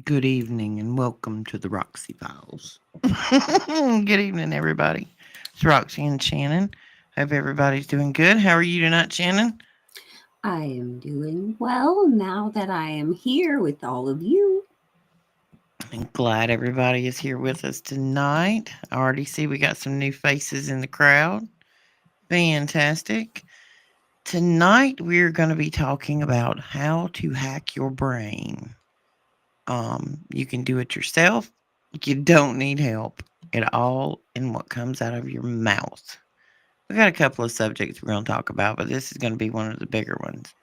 Good evening and welcome to the Roxy Files. Good evening, everybody. It's Roxy and Shannon. Hope everybody's doing good. How are you tonight, Shannon? I am doing well now that I am here with all of you. I'm glad everybody is here with us tonight. I already see we got some new faces in the crowd. Fantastic. Tonight we're going to be talking about how to hack your brain. You can do it yourself. You don't need help at all in what comes out of your mouth. We got a couple of subjects we're going to talk about, but this is going to be one of the bigger ones.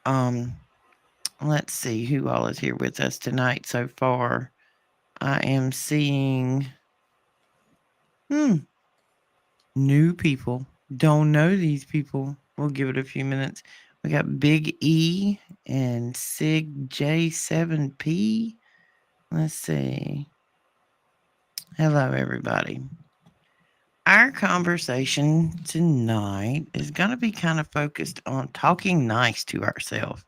Um, let's see who all is here with us tonight so far. I am seeing hmm, new people. Don't know these people. We'll give it a few minutes. We got Big E and Sig J7P. Let's see. Hello, everybody. Our conversation tonight is going to be kind of focused on talking nice to ourselves.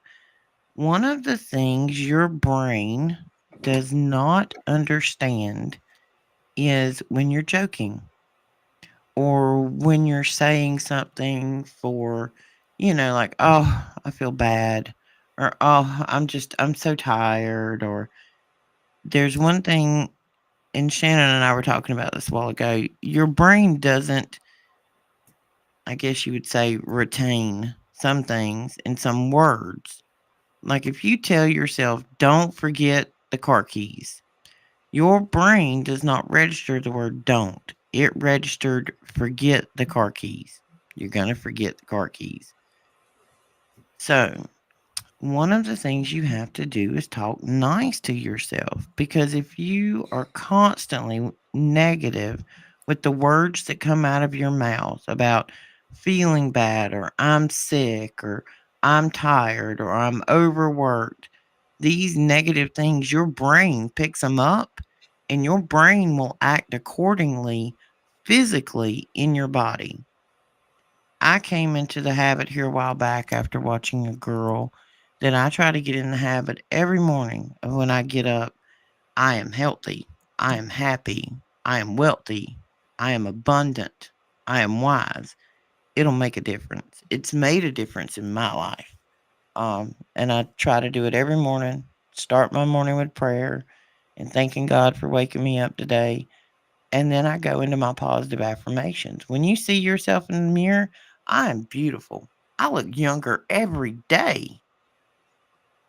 One of the things your brain does not understand is when you're joking or when you're saying something for, like, oh, I feel bad, or oh, I'm so tired, or there's one thing, and Shannon and I were talking about this a while ago. Your brain doesn't, I guess you would say, retain some things and some words. Like if you tell yourself, don't forget the car keys, your brain does not register the word don't. It registered forget the car keys. You're going to forget the car keys. So, one of the things you have to do is talk nice to yourself, because if you are constantly negative with the words that come out of your mouth about feeling bad, or I'm sick, or I'm tired, or I'm overworked, these negative things, your brain picks them up and your brain will act accordingly physically in your body. I came into the habit here a while back after watching a girl that I try to get in the habit every morning of when I get up. I am healthy. I am happy. I am wealthy. I am abundant. I am wise. It'll make a difference. It's made a difference in my life. And I try to do it every morning. Start my morning with prayer and thanking God for waking me up today. And then I go into my positive affirmations. When you see yourself in the mirror, I am beautiful. I look younger every day.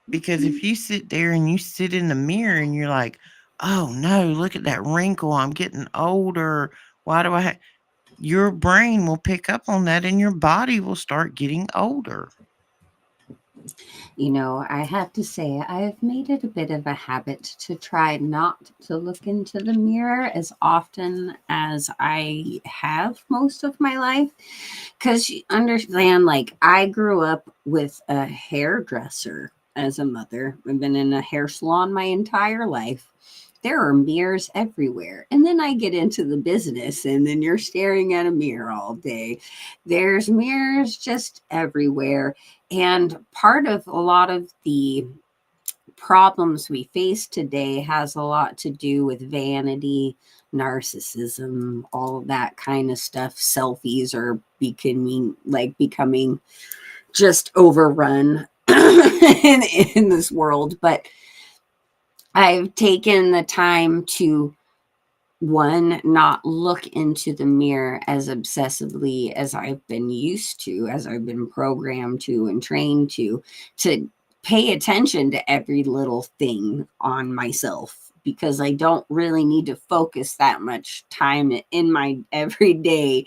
Because if you sit there and you sit in the mirror and you're like, oh no, look at that wrinkle. I'm getting older. Why do I have. Your brain will pick up on that and your body will start getting older. I have to say, I've made it a bit of a habit to try not to look into the mirror as often as I have most of my life. Because you understand, like, I grew up with a hairdresser as a mother. I've been in a hair salon my entire life. There are mirrors everywhere. And then I get into the business, and then you're staring at a mirror all day. There's mirrors just everywhere. And part of a lot of the problems we face today has a lot to do with vanity, narcissism, all of that kind of stuff. Selfies are becoming just overrun in this world. But I've taken the time to one, not look into the mirror as obsessively as I've been used to, as I've been programmed to and trained to pay attention to every little thing on myself, because I don't really need to focus that much time in my everyday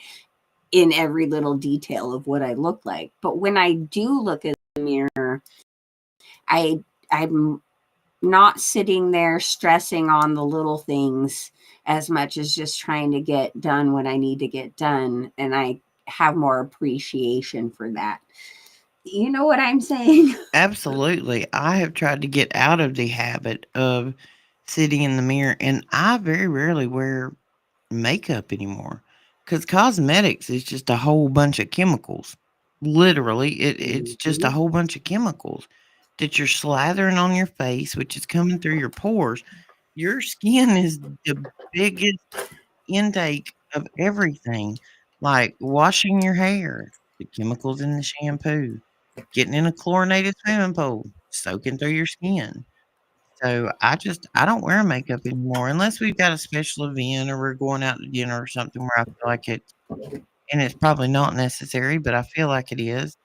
in every little detail of what I look like. But when I do look at the mirror, I'm not sitting there stressing on the little things as much as just trying to get done what I need to get done. And I have more appreciation for that. You know what I'm saying? Absolutely. I have tried to get out of the habit of sitting in the mirror, and I very rarely wear makeup anymore because cosmetics is just a whole bunch of chemicals. Literally, it's just a Mhm. whole bunch of chemicals. that you're slathering on your face, which is coming through your pores, your skin is the biggest intake of everything, like washing your hair, the chemicals in the shampoo, getting in a chlorinated swimming pool, soaking through your skin. So I don't wear makeup anymore unless we've got a special event or we're going out to dinner or something where I feel like it, and it's probably not necessary, but I feel like it is.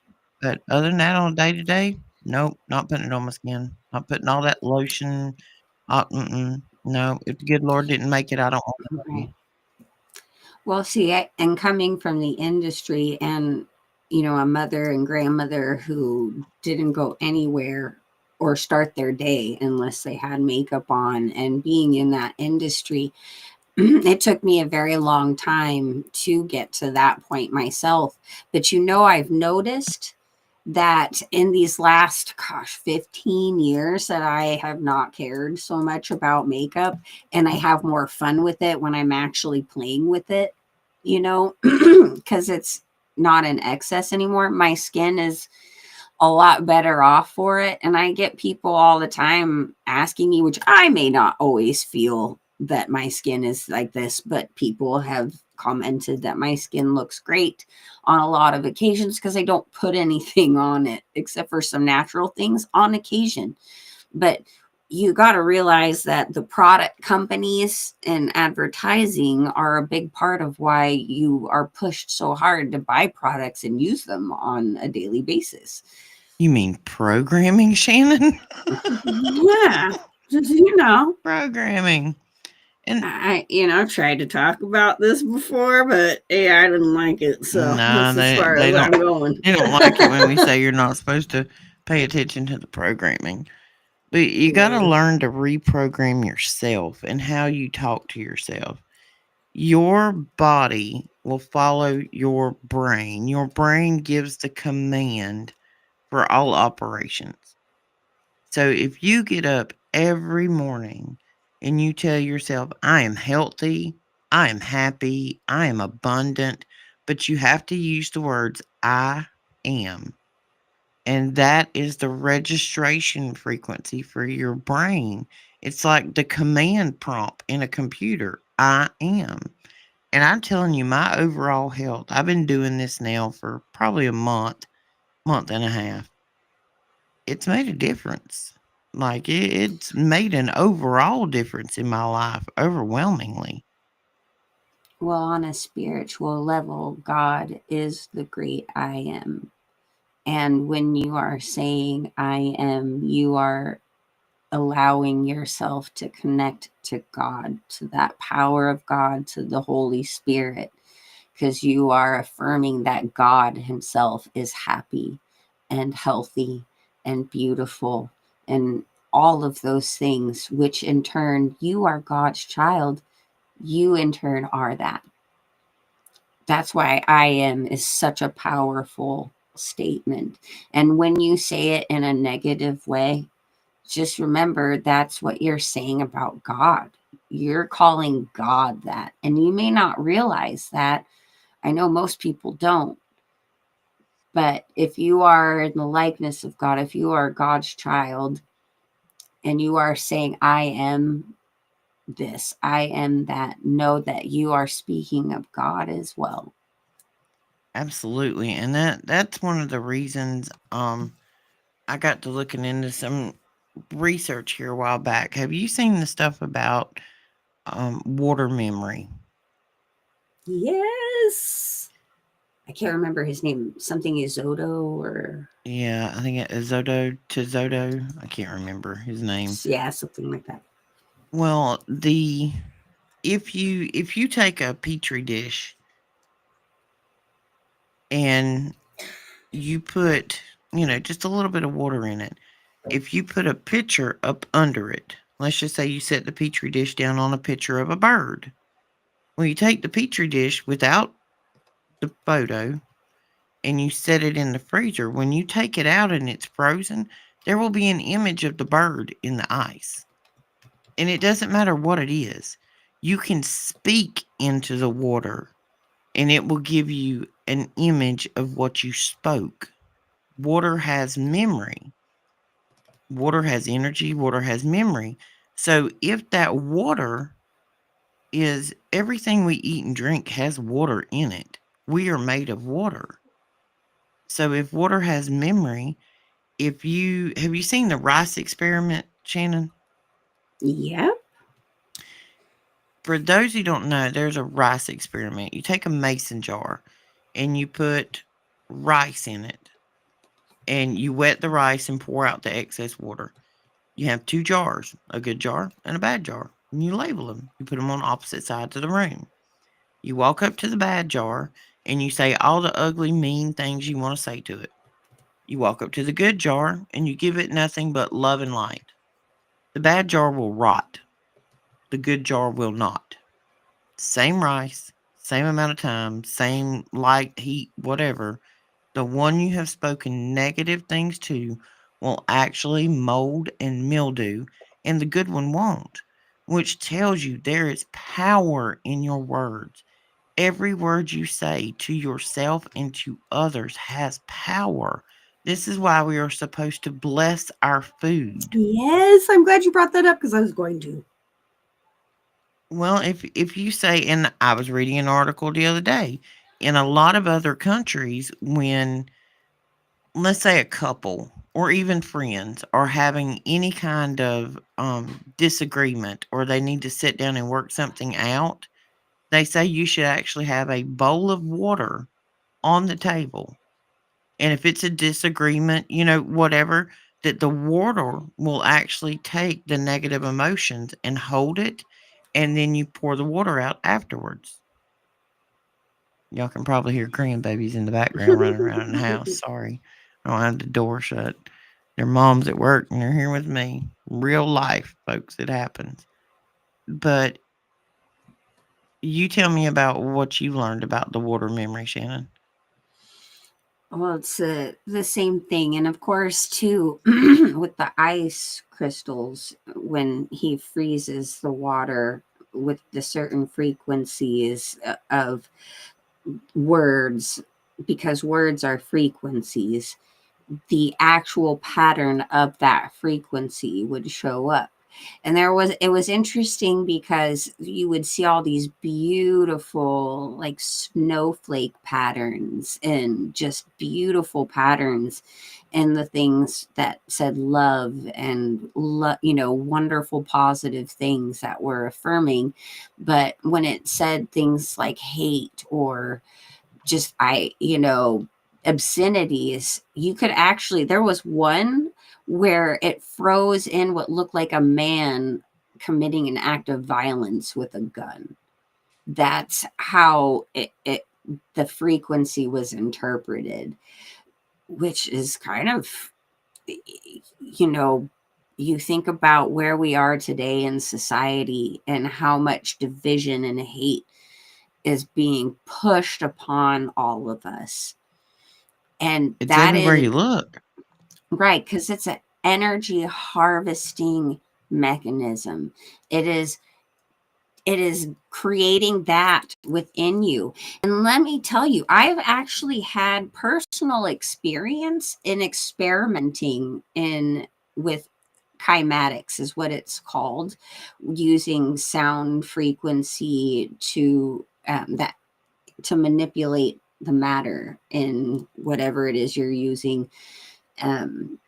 But other than that, on a day to day, nope, not putting it on my skin. Not putting all that lotion. No, if the good Lord didn't make it, I don't want it Right. to. Well, see, and coming from the industry and, a mother and grandmother who didn't go anywhere or start their day unless they had makeup on, and being in that industry, it took me a very long time to get to that point myself. But I've noticed that in these last 15 years that I have not cared so much about makeup, and I have more fun with it when I'm actually playing with it, because it's not in excess anymore. My skin is a lot better off for it. And I get people all the time asking me, which I may not always feel that my skin is like this, but people have commented that my skin looks great on a lot of occasions because I don't put anything on it except for some natural things on occasion. But you got to realize that the product companies and advertising are a big part of why you are pushed so hard to buy products and use them on a daily basis. You mean programming, Shannon? Yeah, Programming. And I've tried to talk about this before, but AI didn't like it, so nah, that's as far as I'm going. they don't like it when we say you're not supposed to pay attention to the programming. But you got to Yeah. learn to reprogram yourself and how you talk to yourself. Your body will follow your brain. Your brain gives the command for all operations. So if you get up every morning and you tell yourself, I am healthy, I am happy, I am abundant, but you have to use the words I am. And that is the registration frequency for your brain. It's like the command prompt in a computer I am. And I'm telling you, my overall health, I've been doing this now for probably a month and a half. It's made a difference. Like it's made an overall difference in my life overwhelmingly. Well, on a spiritual level, God is the great I am. And when you are saying I am, you are allowing yourself to connect to God, to that power of God, to the Holy Spirit, because you are affirming that God Himself is happy and healthy and beautiful and all of those things, which in turn, you are God's child. You in turn are that. That's why I am is such a powerful statement. And when you say it in a negative way, just remember that's what you're saying about God. You're calling God that. And you may not realize that. I know most people don't. But if you are in the likeness of God, if you are God's child and you are saying, I am this, I am that, know that you are speaking of God as well. Absolutely. And that's one of the reasons I got to looking into some research here a while back. Have you seen the stuff about water memory? Yes. I can't remember his name. Something Isoto or Yeah, I think it is Zodo Zodo. I can't remember his name. yeah, something like that. Well, the if you take a petri dish and you put, just a little bit of water in it. If you put a picture up under it, let's just say you set the petri dish down on a picture of a bird. Well, you take the petri dish without the photo and you set it in the freezer. When you take it out and it's frozen, there will be an image of the bird in the ice. And it doesn't matter what it is. You can speak into the water and it will give you an image of what you spoke. Water has memory. Water has energy, water has memory. So if that water is everything we eat and drink has water in it, we are made of water. So if water has memory, if you have you seen the rice experiment, Shannon? Yep. For those who don't know, there's a rice experiment. You take a mason jar and you put rice in it and you wet the rice and pour out the excess water. You have two jars, a good jar and a bad jar, and you label them. You put them on opposite sides of the room. You walk up to the bad jar and you say all the ugly, mean things you want to say to it. You walk up to the good jar and you give it nothing but love and light. The bad jar will rot, the good jar will not. Same rice, same amount of time, same light, heat, whatever. The one you have spoken negative things to will actually mold and mildew, and the good one won't, which tells you there is power in your words. Every word you say to yourself and to others has power. This is why we are supposed to bless our food. Yes, I'm glad you brought that up because I was going to. Well, if you say, and I was reading an article the other day, in a lot of other countries, when let's say a couple or even friends are having any kind of disagreement or they need to sit down and work something out, they say you should actually have a bowl of water on the table. And if it's a disagreement, whatever, that the water will actually take the negative emotions and hold it, and then you pour the water out afterwards. Y'all can probably hear grandbabies in the background running around in the house. Sorry. I don't have the door shut. Their mom's at work and they're here with me. Real life, folks, it happens. But you tell me about what you learned about the water memory, Shannon. Well, it's the same thing. And of course, too, with the ice crystals, when he freezes the water with the certain frequencies of words, because words are frequencies, the actual pattern of that frequency would show up. And it was interesting because you would see all these beautiful like snowflake patterns and just beautiful patterns and the things that said love and wonderful positive things that were affirming. But when it said things like hate or just obscenities, you could actually, there was one where it froze in what looked like a man committing an act of violence with a gun. That's how the frequency was interpreted, which is kind of, you know, you think about where we are today in society and how much division and hate is being pushed upon all of us. And It's that everywhere is you look. right, because it's an energy harvesting mechanism. It is it is creating that within you. And let me tell you, I've actually had personal experience in experimenting in with kymatics is what it's called, using sound frequency that to manipulate the matter in whatever it is you're using.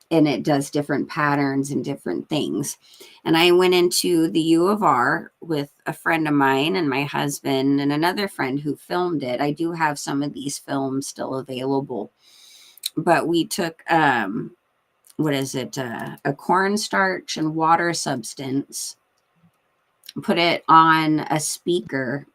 And it does different patterns and different things. And I went into the U of R with a friend of mine and my husband and another friend who filmed it. I do have some of these films still available. But we took what is it? A cornstarch and water substance, put it on a speaker.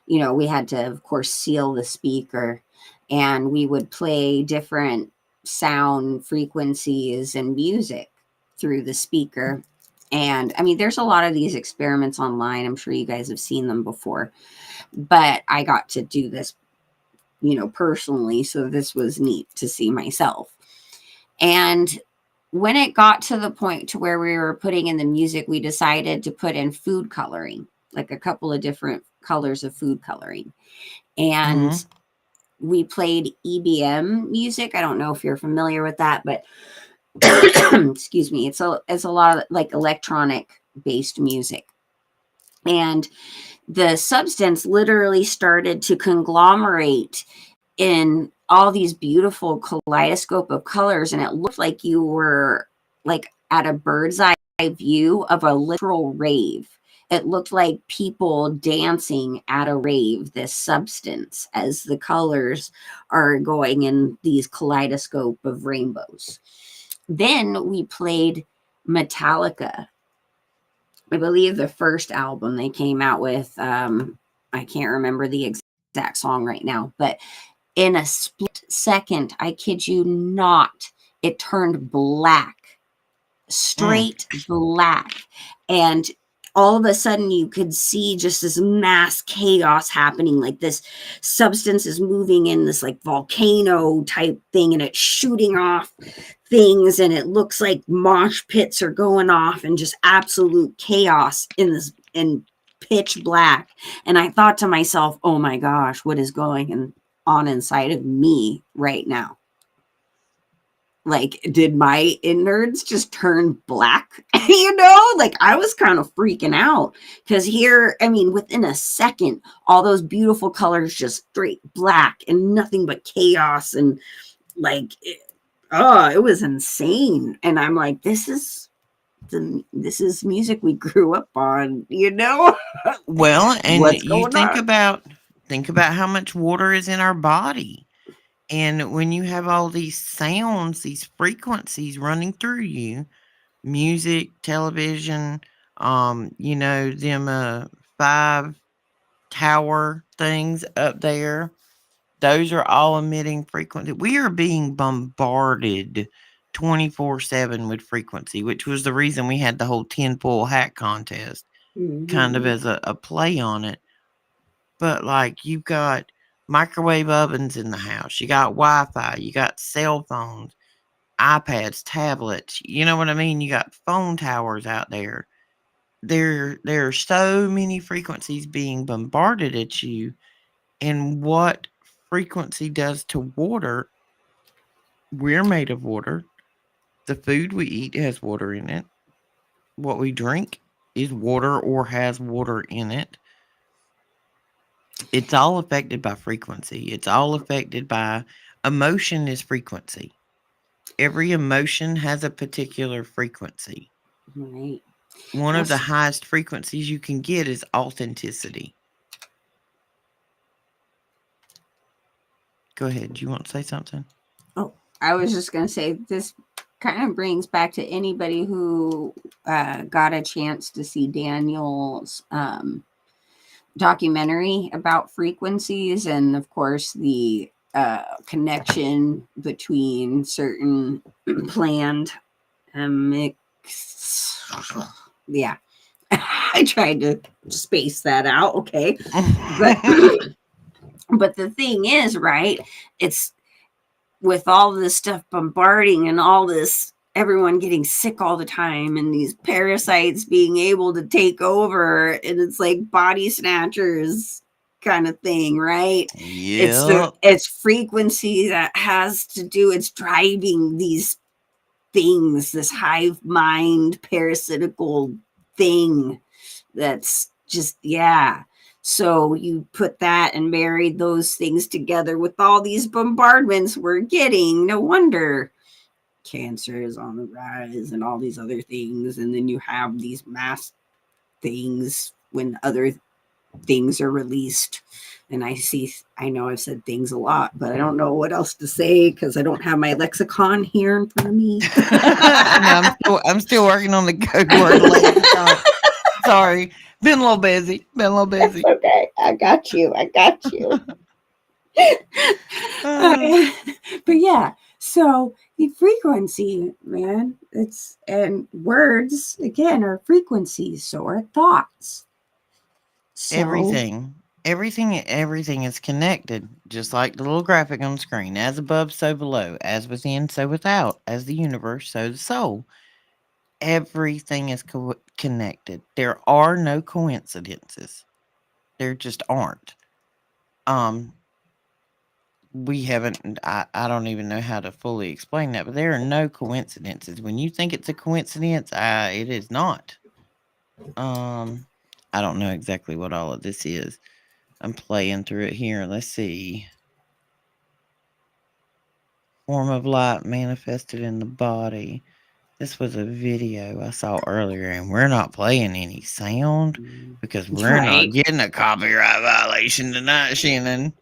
We had to, of course, seal the speaker, and we would play different sound frequencies and music through the speaker. And I mean, there's a lot of these experiments online. I'm sure you guys have seen them before, but I got to do this, personally. So this was neat to see myself. And when it got to the point to where we were putting in the music, we decided to put in food coloring, like a couple of different colors of food coloring. And Hmm. we played EBM music. I don't know if you're familiar with that, but Excuse me. It's a lot of like electronic based music. And the substance literally started to conglomerate in all these beautiful kaleidoscope of colors, and it looked like you were like at a bird's eye view of a literal rave. It looked like people dancing at a rave, this substance, as the colors are going in these kaleidoscope of rainbows. Then we played Metallica. I believe the first album they came out with. I can't remember the exact song right now, but in a split second, I kid you not, it turned black, Mm. straight black. And all of a sudden, you could see just this mass chaos happening. Like this substance is moving in this like volcano type thing, and it's shooting off things, and it looks like mosh pits are going off, and just absolute chaos in this in pitch black. And I thought to myself, oh my gosh, what is on inside of me right now? Like, did my innards just turn black? Like I was kind of freaking out because here, I mean, within a second, all those beautiful colors just straight black and nothing but chaos. And like, it was insane. And I'm like, this is music we grew up on. Well, and What's you going on? think about how much water is in our body. And when you have all these sounds, these frequencies running through you, music, television, them 5 tower things up there, those are all emitting frequency. We are being bombarded 24/7 with frequency, which was the reason we had the whole tinfoil hat contest, kind of Mm-hmm. as a play on it. But like you've got microwave ovens in the house, you got Wi-Fi, you got cell phones, iPads, tablets, you know what I mean? You got phone towers out there. There are so many frequencies being bombarded at you, and what frequency does to water, we're made of water. The food we eat has water in it. What we drink is water or has water in it. It's all affected by frequency. It's all affected by emotion is frequency. Every emotion has a particular frequency. Right. One of the Yes. highest frequencies you can get is authenticity. Go ahead. Do you want to say something? Oh, I was just going to say this kind of brings back to anybody who got a chance to see Daniel's documentary about frequencies, and of course the connection between certain planned mix. Yeah, I tried to space that out. Okay, but but the thing is, right? It's with all this stuff bombarding and all this everyone getting sick all the time and these parasites being able to take over, and it's like body snatchers kind of thing, right? Yep. It's frequency that has to do, it's driving these things, this hive mind parasitical thing that's just, yeah. So you put that and married those things together with all these bombardments we're getting. No wonder cancer is on the rise and all these other things. And then you have these mass things when other things are released. And I know I've said things a lot, but I don't know what else to say because I don't have my lexicon here in front of me. And I'm still working on the code word lexicon. Sorry. Been a little busy. Been a little That's busy. okay. I got you. I got you. Uh, Uh, but yeah, so the frequency, man, it's, and words again are frequencies, so are thoughts. So, everything is connected, just like the little graphic on the screen. As above, so below. As within, so without. As the universe, so the soul. Everything is connected. There are no coincidences. There just aren't. Um, we haven't, I don't even know how to fully explain that, but there are no coincidences. When you think it's a coincidence, it is not. Um, I don't know exactly what all of this is. I'm playing through it here. Let's see. Form of light manifested in the body. This was a video I saw earlier, and we're not playing any sound because we're not Right. getting a copyright violation tonight, Shannon.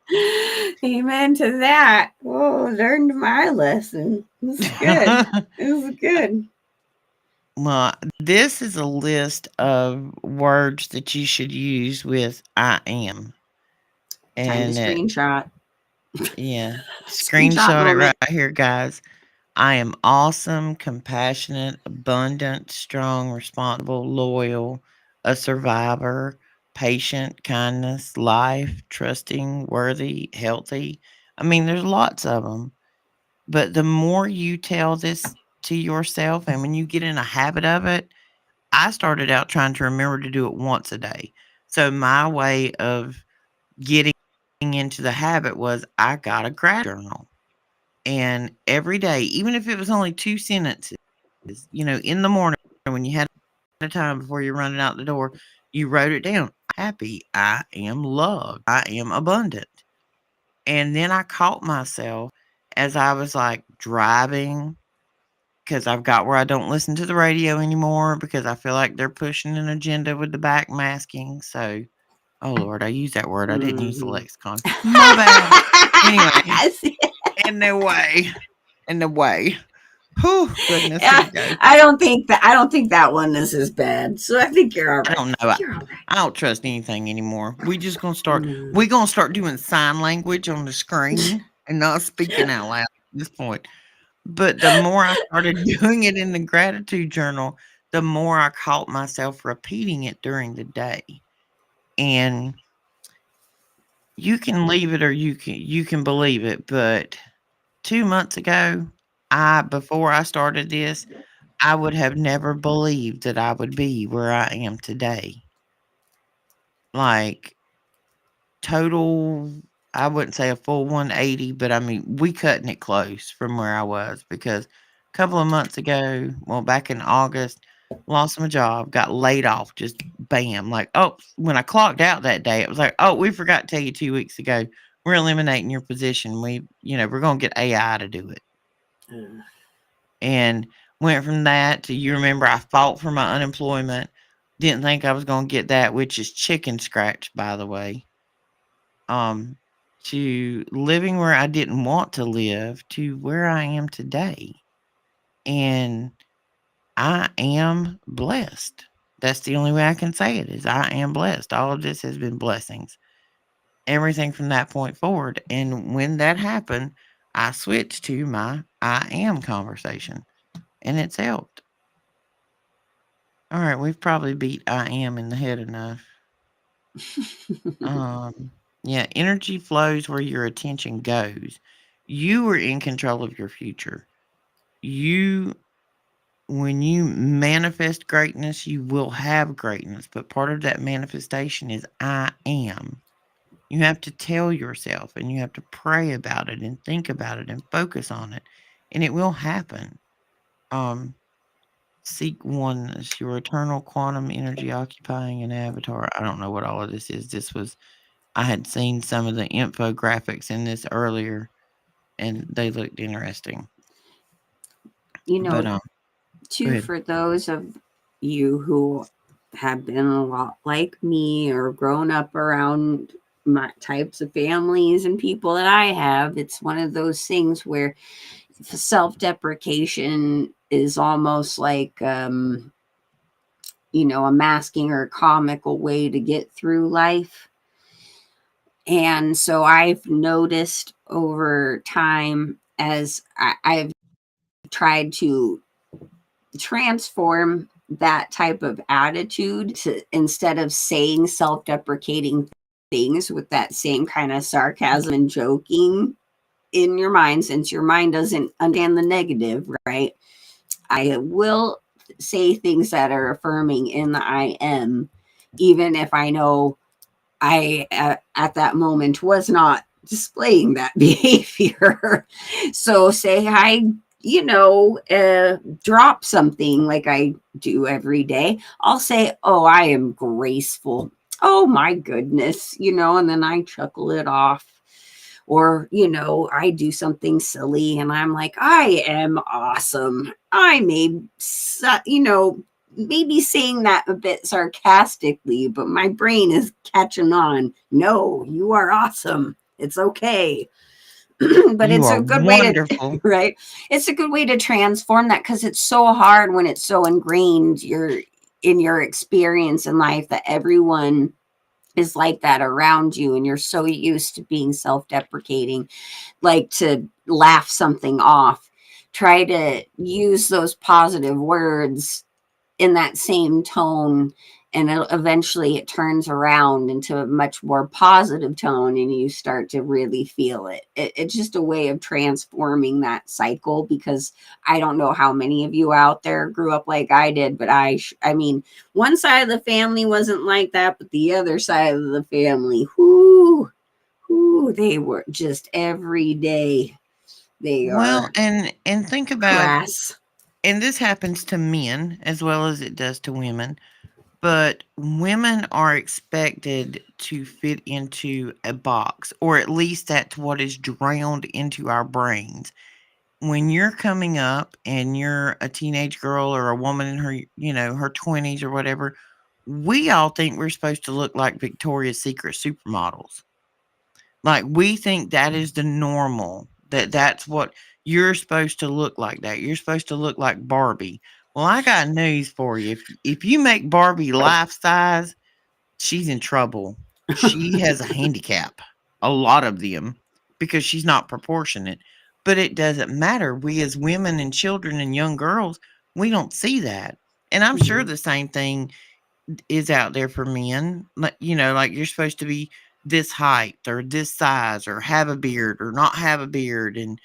Amen to that. Oh, learned my lesson. This is good. This is good. Well, this is a list of words that you should use with I am. Time to And screenshot. yeah, Screenshot screenshot it moment. right here, guys. I am awesome, compassionate, abundant, strong, responsible, loyal, a survivor, patient, kindness, life, trusting, worthy, healthy. I mean, there's lots of them. But the more you tell this to yourself, and when you get in a habit of it, I started out trying to remember to do it once a day. So my way of getting into the habit was I got a gratitude journal. And every day, even if it was only 2 sentences, in the morning when you had a time before you're running out the door, you wrote it down. Happy, I am loved, I am abundant. And then I caught myself as I was like driving because I've got where I don't listen to the radio anymore because I feel like they're pushing an agenda with the back masking. So, oh Lord, I used that word. I didn't use the Mhm. lexicon. My bad. Anyway, in the way, in the way. Whew, goodness, here Yeah, we go. I don't think that one is as bad. So I think you're all I right. don't know. You're all right. I don't trust anything anymore. We just gonna start. Mm. We gonna start doing sign language on the screen and not speaking out loud at this point. But the more I started doing it in the gratitude journal, the more I caught myself repeating it during the day. And you can leave it or you can believe it, but 2 months ago, I before I started this, I would have never believed that I would be where I am today. Like total, I wouldn't say a full 180, but I mean, we cutting it close from where I was because a couple of months ago, well, back in August, lost my job, got laid off, just bam. Like, oh, when I clocked out that day, it was like, oh, we forgot to tell you 2 weeks ago, we're eliminating your position. We're going to get AI to do it. And went from that to, you remember, I fought for my unemployment. Didn't think I was going to get that, which is chicken scratch, by the way. um, to living where I didn't want to live to where I am today. And I am blessed. That's the only way I can say it is I am blessed. All of this has been blessings. Everything from that point forward. And when that happened, I switched to my I am conversation. And it's helped. All right, we've probably beat I am in the head enough. Um, yeah, energy flows where your attention goes. You are in control of your future. You, when you manifest greatness, you will have greatness. But part of that manifestation is I am. You have to tell yourself and you have to pray about it and think about it and focus on it, and it will happen. Um, Seek oneness, your eternal quantum energy occupying an avatar. I don't know what all of this is. I had seen some of the infographics in this earlier, and they looked interesting. You But know, go too, ahead. for those of you who have been a lot like me or grown up around my types of families and people that I have, it's one of those things where self-deprecation is almost like a masking or a comical way to get through life. And so I've noticed over time as I've tried to transform that type of attitude to, instead of saying self-deprecating things with that same kind of sarcasm and joking in your mind, since your mind doesn't understand the negative, right? I will say things that are affirming in the I am, even if I know I at that moment was not displaying that behavior. So say I, drop something like I do every day. I'll say, "Oh, I am graceful." Oh my goodness, and then I chuckle it off. Or, I do something silly and I'm like, "I am awesome." I may, maybe saying that a bit sarcastically, but my brain is catching on. No, you are awesome. It's okay. But You it's are a good way to, wonderful. right? It's a good way to transform that because it's so hard when it's so ingrained in your experience in life that everyone is like that around you and you're so used to being self-deprecating, like to laugh something off. Try to use those positive words in that same tone, and eventually it turns around into a much more positive tone and you start to really feel it's just a way of transforming that cycle, because I don't know how many of you out there grew up like I did, but I mean, one side of the family wasn't like that, but the other side of the family, whoo, they were just every day they Well, are and think about, crass. and this happens to men as well as it does to women, but women are expected to fit into a box, or at least that's what is drowned into our brains. When you're coming up and you're a teenage girl or a woman in her, her 20s or whatever, we all think we're supposed to look like Victoria's Secret supermodels. Like, we think that is the normal, that's what you're supposed to look like that. You're supposed to look like Barbie. Well, I got news for you. If you make Barbie life size, she's in trouble. She has a handicap, a lot of them, because she's not proportionate. But it doesn't matter. We as women and children and young girls, we don't see that. And I'm sure Mhm. the same thing is out there for men. Like you're supposed to be this height or this size or have a beard or not have a beard. And,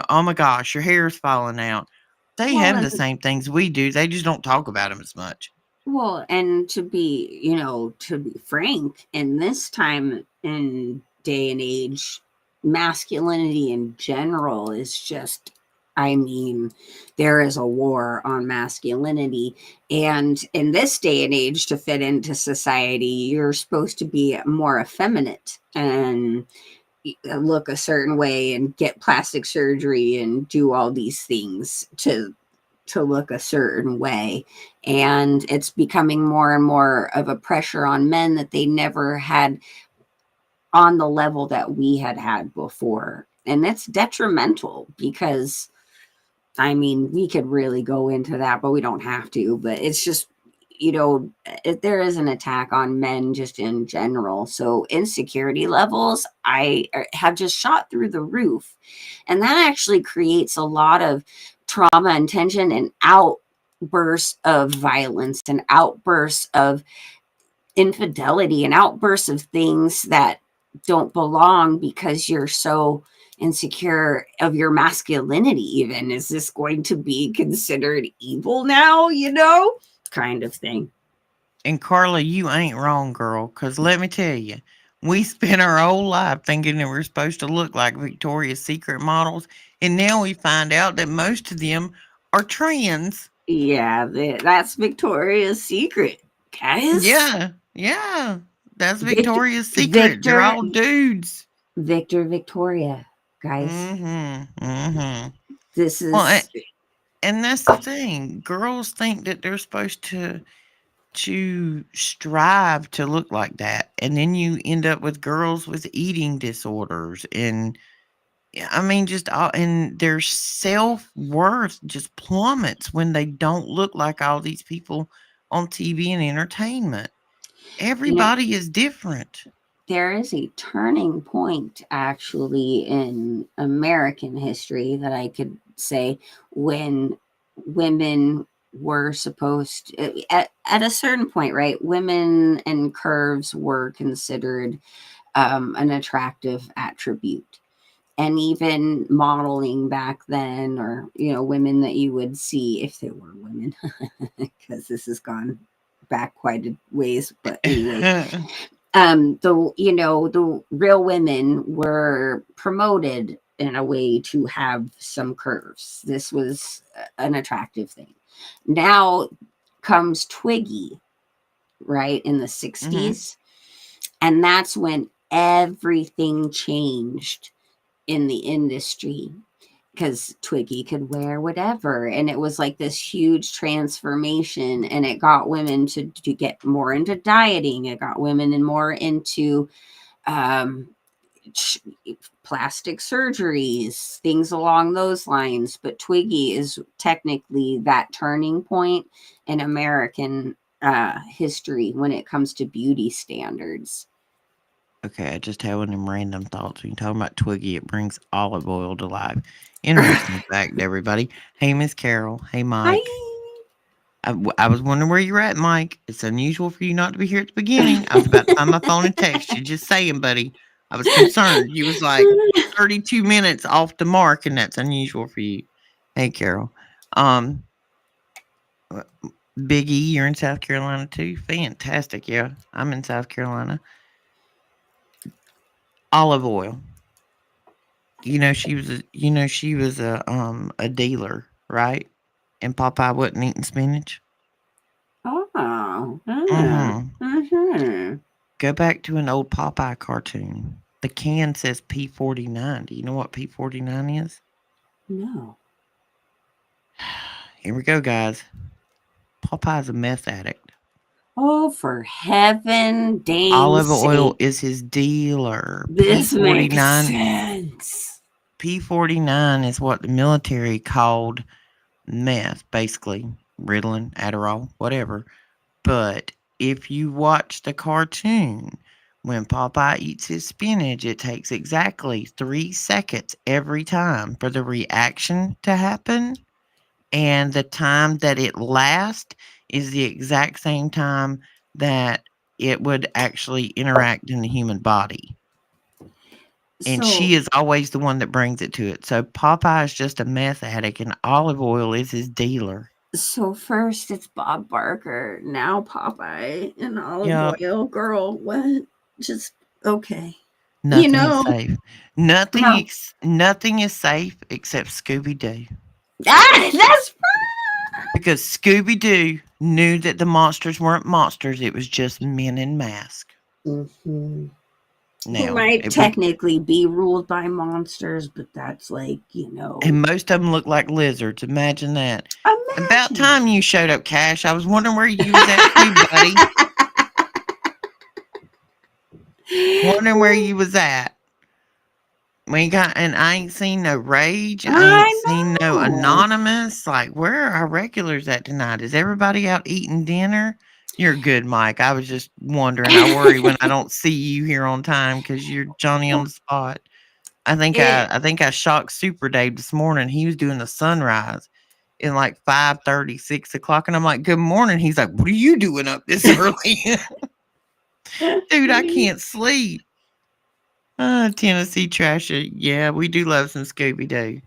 oh my gosh, your hair is falling out. They Well, have the and same things we do. They just don't talk about them as much. and to be frank, in this time and day and age, masculinity in general is just, I mean, there is a war on masculinity. And in this day and age, to fit into society, you're supposed to be more effeminate and look a certain way and get plastic surgery and do all these things to look a certain way. And it's becoming more and more of a pressure on men that they never had on the level that we had before. And it's detrimental because, I mean, we could really go into that, but we don't have to. But it's just, there is an attack on men just in general. So insecurity levels, have just shot through the roof. And that actually creates a lot of trauma and tension and outbursts of violence and outbursts of infidelity and outbursts of things that don't belong because you're so insecure of your masculinity. Even, is this going to be considered evil now, kind of thing. And Carla, you ain't wrong, girl, because let me tell you, we spent our whole life thinking that we're supposed to look like Victoria's Secret models, and now we find out that most of them are trans. Yeah, that's Victoria's Secret, guys. Yeah, yeah, that's Victor Victoria's Secret. They're Victor all dudes. Victoria, guys. Mm-hmm. Mm-hmm. This Well, is and that's the thing. Girls think that they're supposed to strive to look like that, and then you end up with girls with eating disorders, and yeah, I mean, just all, and their self-worth just plummets when they don't look like all these people on TV and entertainment. you know Everybody is different. there is a turning point actually in American history that I could say, when women were supposed to, at a certain point, right? Women and curves were considered an attractive attribute. And even modeling back then, or, women that you would see if they were women, because this has gone back quite a ways. But anyway, The real women were promoted in a way to have some curves. This was an attractive thing. Now comes Twiggy, right, in the Mm-hmm. 60s, and that's when everything changed in the industry, because Twiggy could wear whatever. And it was like this huge transformation. And it got women to get more into dieting. It got women and more into um, plastic surgeries, things along those lines. But Twiggy is technically that turning point in American history when it comes to beauty standards. Okay, I just had one of them random thoughts. When you're talking about Twiggy, it brings olive oil to life. Interesting fact, everybody. Hey, Miss Carol. Hey, Hi. Mike. I was wondering where you're at, Mike. It's unusual for you not to be here at the beginning. I was about to find my phone and text you. Just saying, buddy. I was concerned. You was like 32 minutes off the mark, and that's unusual for you. Hey, Carol. Um, uh, Big E, you're in South Carolina too. Fantastic. Yeah, I'm in South Carolina. Olive oil. You know she was a dealer, right? And Popeye wasn't eating spinach. Oh, Mhm. mm-hmm. Go back to an old Popeye cartoon. The can says P49. Do you know what P49 is? No. Here we go, guys. Popeye's a meth addict. Oh, for heaven dang Olive oil sake. is his dealer. This makes sense. P49 is what the military called meth, basically. Ritalin, Adderall, whatever. But if you watch the cartoon, when Popeye eats his spinach, it takes exactly 3 seconds every time for the reaction to happen. And the time that it lasts is the exact same time that it would actually interact in the human body. And So, she is always the one that brings it to it. So Popeye is just a meth addict, and olive oil is his dealer. so first it's Bob Barker, now Popeye and olive Yep. oil. Girl, what? Just okay. You Nothing is know, safe. no. Nothing is safe except Scooby Doo. That's Because Scooby Doo knew that the monsters weren't monsters, it was just men in masks. hmm who Now, might it would technically be ruled by monsters, but that's like, and most of them look like lizards. Imagine that. About imagine. time you showed up, Cash. I was wondering where you was at too, buddy. Wondering where you was at. We got, and I ain't seen no Rage. I ain't I seen no know. Anonymous. Like, where are our regulars at tonight? Is everybody out eating dinner? You're good, Mike. I was just wondering. I worry when I don't see you here on time because you're Johnny on the spot. it I think I shocked Super Dave this morning. He was doing the sunrise in like 5:30, 6 o'clock, and I'm like, "Good morning." He's like, "What are you doing up this early, dude? I can't sleep." Tennessee Trasher. Yeah, we do love some Scooby Doo.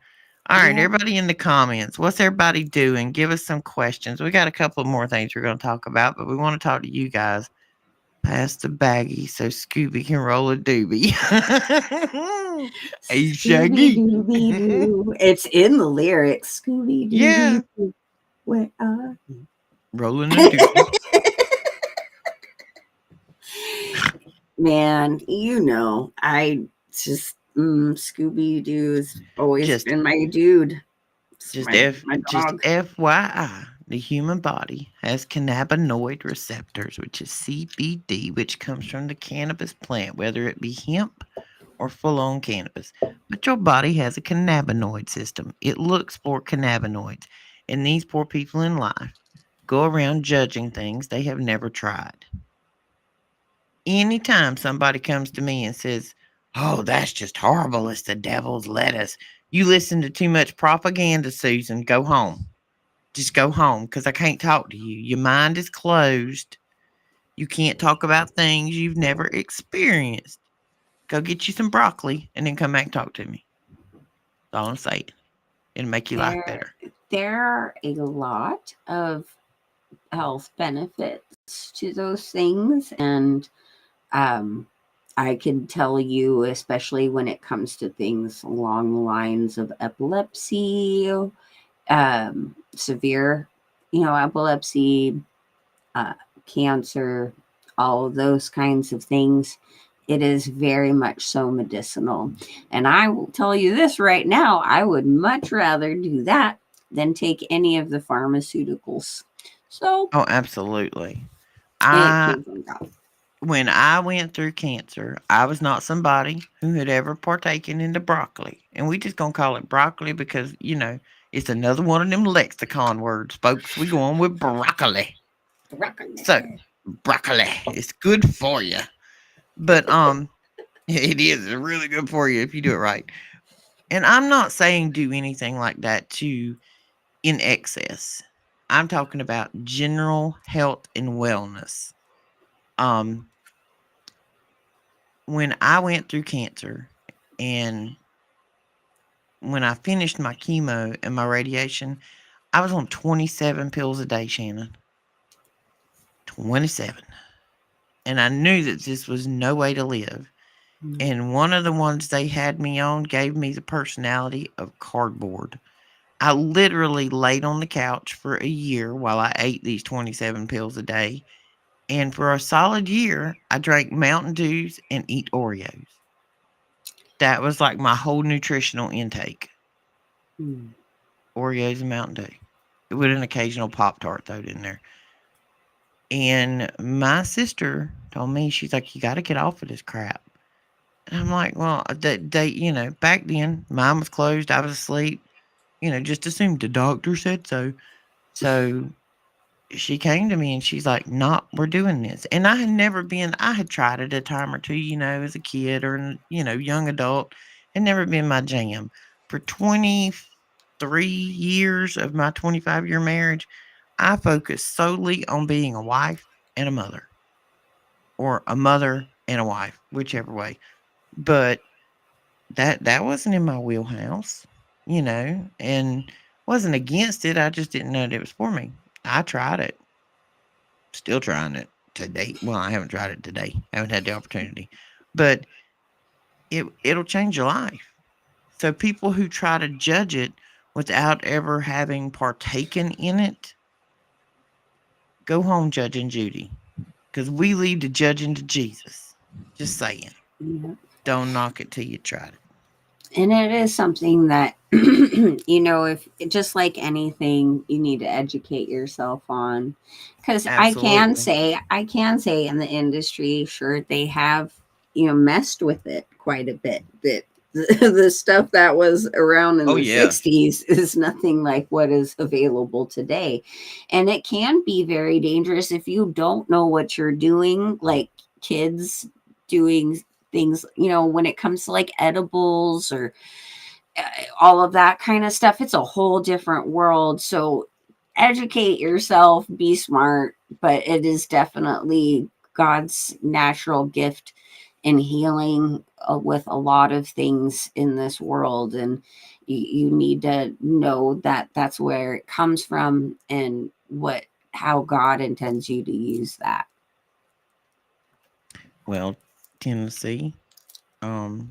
All right, yeah. everybody in the comments, what's everybody doing? Give us some questions. We got a couple more things we're going to talk about, but we want to talk to you guys. Pass the baggie so Scooby can roll a doobie. Hey, Scooby Shaggy. Dooby Doo. It's in the lyrics. Scooby Yeah, Dooby Doo. Where are rolling a you? doobie. Man, I just Scooby Doo's always Just been my dude. It's Just my just dog. FYI, the human body has cannabinoid receptors, which is CBD, which comes from the cannabis plant, whether it be hemp or full on cannabis. But your body has a cannabinoid system. It looks for cannabinoids. And these poor people in life go around judging things they have never tried. Anytime somebody comes to me and says, "Oh, that's just horrible. It's the devil's lettuce." You listen to too much propaganda, Susan. Go home. Just go home because I can't talk to you. Your mind is closed. You can't talk about things you've never experienced. Go get you some broccoli and then come back and talk to me. That's all I'm saying. It'll make your life There better. there are a lot of health benefits to those things, and Um, I can tell you, especially when it comes to things along the lines of epilepsy, severe, epilepsy, uh, cancer, all of those kinds of things. It is very much so medicinal. And I will tell you this right now, I would much rather do that than take any of the pharmaceuticals. So Oh, absolutely. it I came from God. When I went through cancer, I was not somebody who had ever partaken into broccoli. And we just gonna call it broccoli because, it's another one of them lexicon words, folks. We go on with broccoli. So, broccoli is good for you. But it is really good for you if you do it right. And I'm not saying do anything like that to in excess. I'm talking about general health and wellness. Um when I went through cancer and when I finished my chemo and my radiation, I was on 27 pills a day, Shannon. 27. And I knew that this was no way to live. And one of the ones they had me on gave me the personality of cardboard. I literally laid on the couch for a year while I ate these 27 pills a day. And for a solid year, I drank Mountain Dews and eat Oreos. That was like my whole nutritional intake. Mm. Oreos and Mountain Dew with an occasional Pop Tart thrown in there. And my sister told me, she's like, you got to get off of this crap. And I'm like, well, back then, mine was closed. I was asleep. Just assumed the doctor said so. So she came to me and she's like, "No, we're doing this." And I had tried it a time or two, as a kid or, young adult. Had never been my jam. For 23 years of my 25-year marriage, I focused solely on being a wife and a mother, or a mother and a wife, whichever way. But that wasn't in my wheelhouse, and wasn't against it. I just didn't know that it was for me. I tried it. Still trying it today. Well, I haven't tried it today. Haven't had the opportunity. But it'll change your life. So people who try to judge it without ever having partaken in it, go home judging Judy. Because we leave the judging to Jesus. Just saying. Yeah. Don't knock it till you tried it. And it is something that, if just like anything, you need to educate yourself on. Because Absolutely. I can say in the industry, sure, they have, messed with it quite a bit. That the stuff that was around in Oh, the yeah. 60s is nothing like what is available today. And it can be very dangerous if you don't know what you're doing, like kids doing things, when it comes to like edibles or uh, all of that kind of stuff. It's a whole different world. So educate yourself, be smart, but it is definitely God's natural gift in healing with a lot of things in this world. And you need to know that that's where it comes from and how God intends you to use that. Well, Tennessee, um,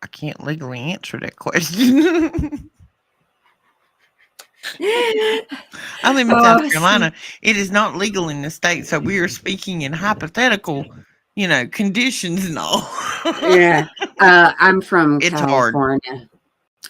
I can't legally answer that question. I live in South Oh, Carolina. It is not legal in the state, so we are speaking in hypothetical, conditions and all. yeah. I'm from It's hard. California.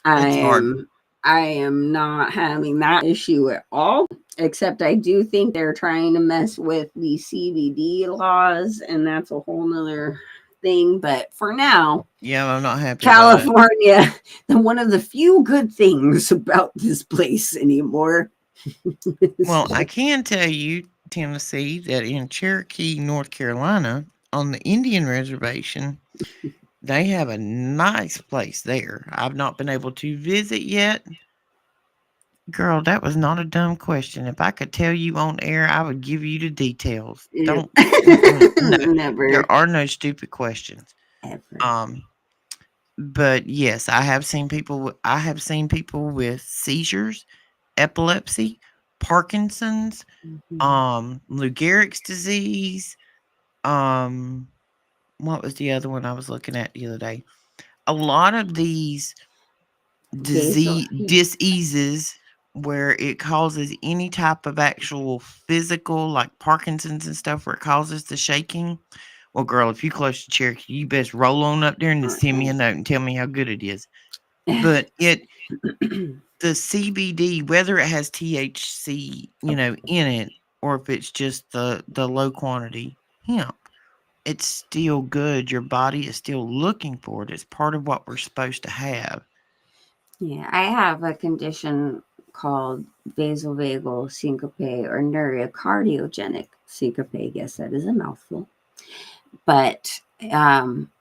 I It's hard. am I am not having that issue at all. Except I do think they're trying to mess with the CBD laws, and that's a whole nother thing. But for now, Yeah, I'm not happy about it. California, one of the few good things about this place anymore. Well, I can tell you, Tennessee, that in Cherokee, North Carolina, on the Indian reservation, they have a nice place there. I've not been able to visit yet. Girl, that was not a dumb question. If I could tell you on air, I would give you the details. Yep. Don't. No, Never there are no stupid questions. ever. Um, but yes, I have seen people with seizures, epilepsy, Parkinson's, Mhm. Lou Gehrig's disease, um, what was the other one I was looking at the other day? A lot of these Basal. diseases where it causes any type of actual physical, like Parkinson's and stuff, where it causes the shaking. Well, girl, if you close to Cherokee, you best roll on up there and then send me a note and tell me how good it is. But the CBD, whether it has THC, in it, or if it's just the low quantity hemp, it's still good. Your body is still looking for it. It's part of what we're supposed to have. Yeah, I have a condition called vasovagal syncope or neurocardiogenic syncope. Yes, that is a mouthful. But um,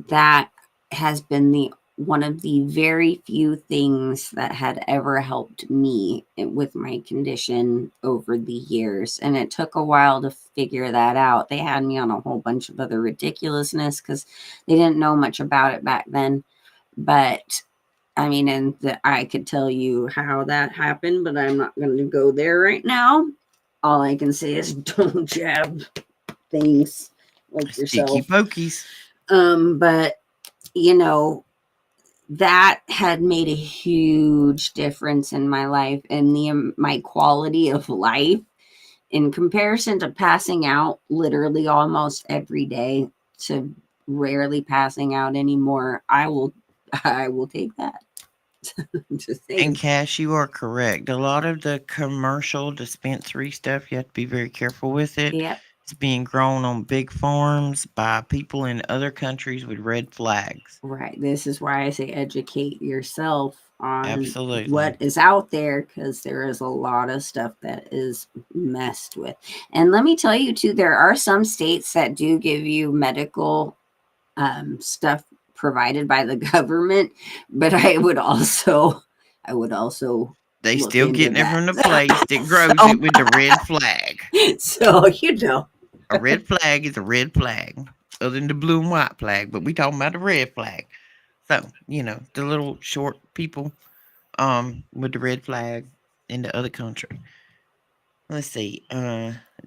that has been the one of the very few things that had ever helped me with my condition over the years. And it took a while to figure that out. They had me on a whole bunch of other ridiculousness because they didn't know much about it back then. But I mean, I could tell you how that happened, but I'm not going to go there right now. All I can say is don't jab things like Sticky yourself. pokies. But you know, that had made a huge difference in my life and my quality of life in comparison to passing out literally almost every day to rarely passing out anymore. I will take that. Just And saying. Cash, you are correct. A lot of the commercial dispensary stuff, you have to be very careful with it. Yep. It's being grown on big farms by people in other countries with red flags. Right. This is why I say educate yourself on Absolutely. what is out there because there is a lot of stuff that is messed with. And let me tell you, too, there are some states that do give you medical stuff provided by the government, but I would also They look still into getting it that. from the place that grows so, it with the red flag. so you know. A red flag is a red flag, other than the blue and white flag. But we talking about the red flag. So the little short people, with the red flag in the other country. Let's see.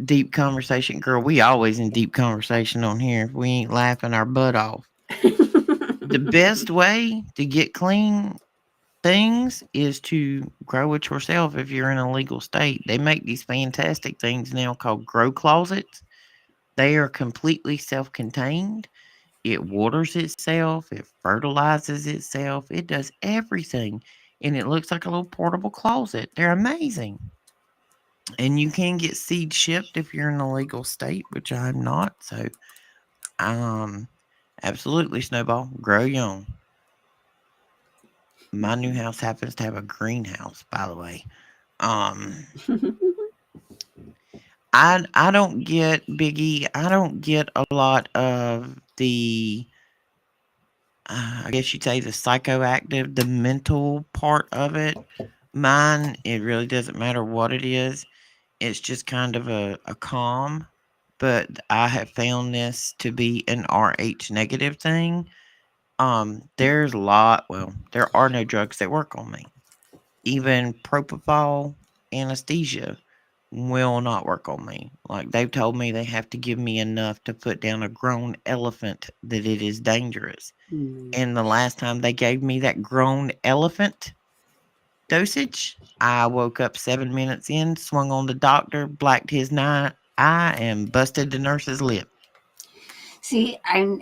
Deep conversation, girl. We always in deep conversation on here. If we ain't laughing our butt off. The best way to get clean things is to grow it yourself if you're in a legal state. They make these fantastic things now called grow closets. They are completely self contained. It waters itself, it fertilizes itself, it does everything. And it looks like a little portable closet. They're amazing. And you can get seed shipped if you're in a legal state, which I'm not. So, um, absolutely, Snowball, grow your own. My new house happens to have a greenhouse, by the way. Um, I don't get Biggie. I don't get a lot of the, I guess you'd say, the psychoactive, the mental part of it. Mine, it really doesn't matter what it is. It's just kind of a calm. But I have found this to be an RH negative thing. There's a lot. Well, there are no drugs that work on me. Even propofol anesthesia will not work on me. Like, they've told me they have to give me enough to put down a grown elephant that it is dangerous. Mm. And the last time they gave me that grown elephant dosage, I woke up 7 minutes in, swung on the doctor, blacked his eye, and busted the nurse's lip. See, I'm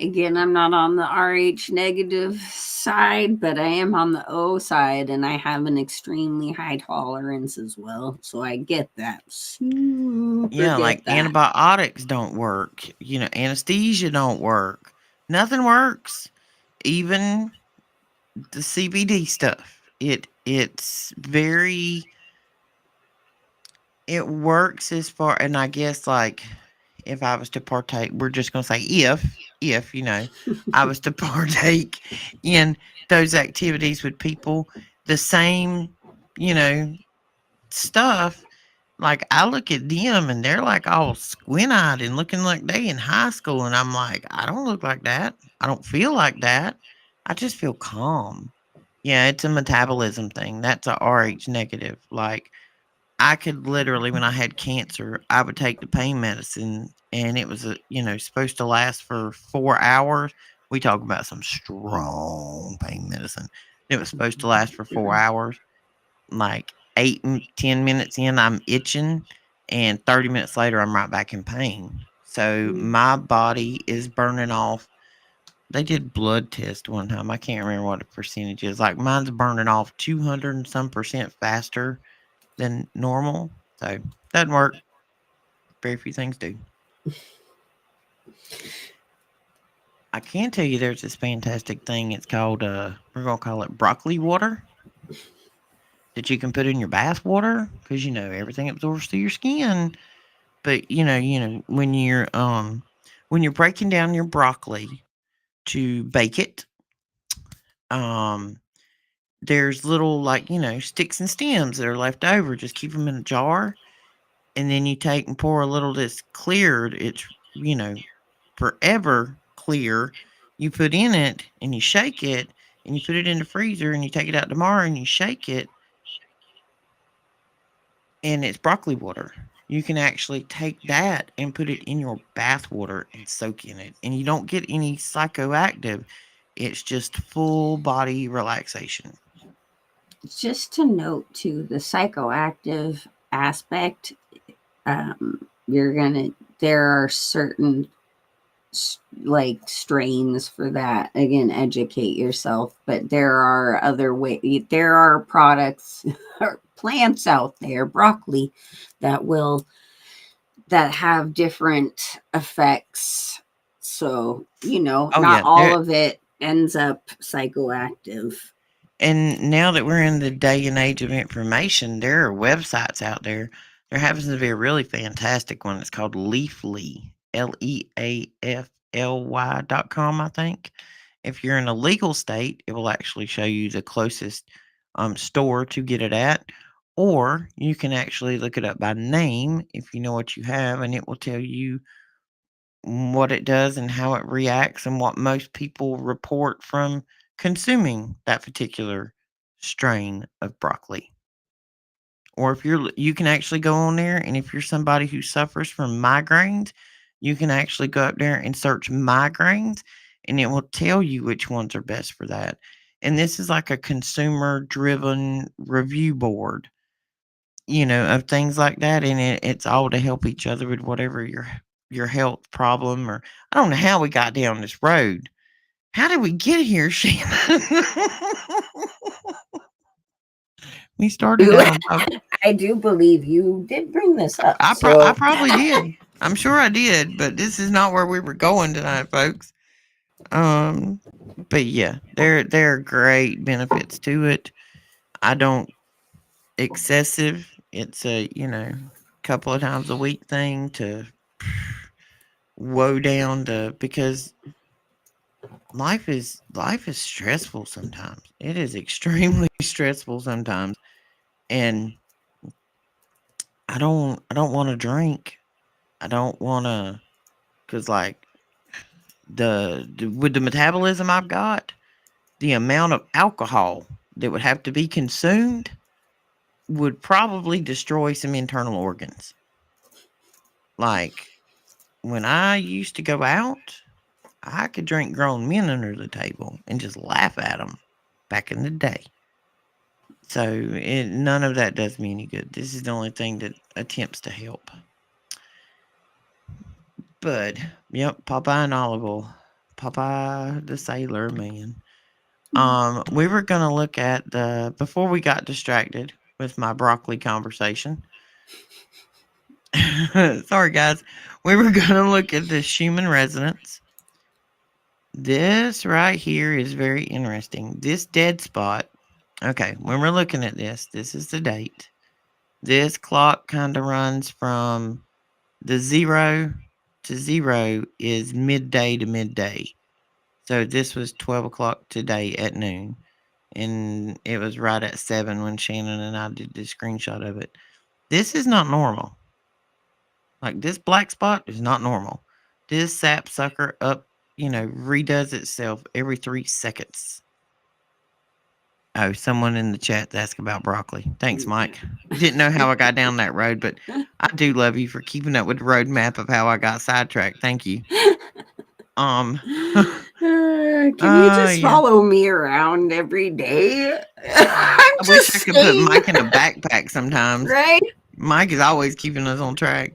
not on the RH negative side, but I am on the O side, and I have an extremely high tolerance as well. So I get that. Super Yeah, get like that. antibiotics don't work. Anesthesia don't work. Nothing works. Even the CBD stuff. It's very, it works as far, and I guess, like, if I was to partake, we're just gonna say if I was to partake in those activities with people, the same, you know, stuff. Like, I look at them and they're like all squint eyed and looking like they in high school, and I'm like, I don't look like that. I don't feel like that. I just feel calm. Yeah, it's a metabolism thing. That's a RH negative. Like, I could literally, when I had cancer, I would take the pain medicine, and it was supposed to last for 4 hours. We talk about some strong pain medicine. It was supposed to last for 4 hours. Like 10 minutes in, I'm itching, and 30 minutes later, I'm right back in pain. So my body is burning off. They did blood test one time. I can't remember what the percentage is. Like mine's burning off 200 and some percent faster than normal. So doesn't work. Very few things do. I can tell you there's this fantastic thing. It's called we're gonna call it broccoli water that you can put in your bath water because everything absorbs through your skin. But when you're breaking down your broccoli to bake it, um there's little like sticks and stems that are left over. Just keep them in a jar, and then you take and pour a little that's cleared. It's you know forever clear. You put in it and you shake it, and you put it in the freezer, and you take it out tomorrow and you shake it, and it's broccoli water. You can actually take that and put it in your bath water and soak in it, and you don't get any psychoactive. It's just full body relaxation. Just to note too, the psychoactive aspect, you're gonna there are certain like strains for that. Again, educate yourself, but there are other there are products or plants out there, broccoli, that will that have different effects. So, Oh not yeah, all of it ends up psychoactive. and now that we're in the day and age of information, there are websites out there. There happens to be a really fantastic one. It's called Leafly, Leafly.com, I think. If you're in a legal state, it will actually show you the closest store to get it at. Or you can actually look it up by name if you know what you have, and it will tell you what it does and how it reacts and what most people report from consuming that particular strain of broccoli. Or if you can actually go on there, and if you're somebody who suffers from migraines, you can actually go up there and search migraines, and it will tell you which ones are best for that. And this is like a consumer driven review board, of things like that, and it's all to help each other with whatever your health problem. Or I don't know how we got down this road. How did we get here, Shannon? We started out on top. I do believe you did bring this up. I So, probably did. I'm sure I did, but this is not where we were going tonight, folks. Um, but yeah, there are great benefits to it. I don't excessive. It's a couple of times a week thing to woe down to, because life is stressful sometimes. It is extremely stressful sometimes, and I don't want to drink. I don't want to, cuz like with the metabolism I've got, the amount of alcohol that would have to be consumed would probably destroy some internal organs. Like when I used to go out, I could drink grown men under the table and just laugh at them back in the day. So none of that does me any good. This is the only thing that attempts to help. But yep, Popeye and Olive Oyl. Popeye the Sailor Man. We were gonna look at the before we got distracted with my broccoli conversation. Sorry guys. We were gonna look at the Schumann resonance. This right here is very interesting. This dead spot. Okay, when we're looking at this is the date. This clock kind of runs from the 0 to 0 is midday to midday. So this was 12 o'clock today at noon. And it was right at 7 when Shannon and I did the screenshot of it. This is not normal. Like this black spot is not normal. This sapsucker redoes itself every 3 seconds. Oh, someone in the chat asked about broccoli. Thanks, Mike. Didn't know how I got down that road, but I do love you for keeping up with the roadmap of how I got sidetracked. Thank you. Um, Can you just yeah. follow me around every day? I'm I wish just I could put saying, Mike in a backpack sometimes. right? Mike is always keeping us on track.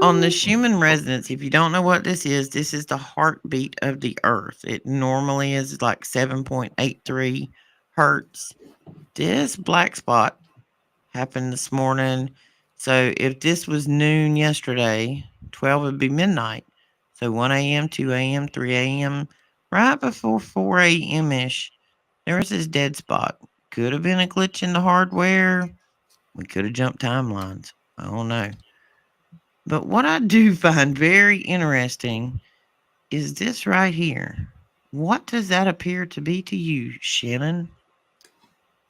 On the Schumann resonance, if you don't know what this is the heartbeat of the earth. It normally is like 7.83 hertz. This black spot happened this morning. So if this was noon yesterday, 12 would be midnight. So 1 a.m., 2 a.m., 3 a.m., right before 4 a.m. ish, there was this dead spot. Could have been a glitch in the hardware. We could have jumped timelines. I don't know. But what I do find very interesting is this right here. What does that appear to be to you, Shannon?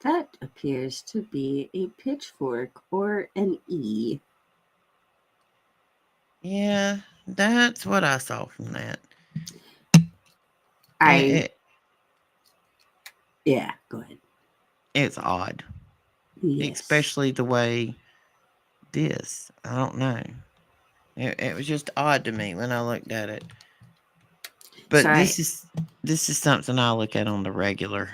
That appears to be a pitchfork or an E. Yeah, that's what I saw from that. It, I, it, yeah, go ahead. it's odd, Yes. especially the way this. I don't know. It was just odd to me when I looked at it. So But this is something I look at on the regular.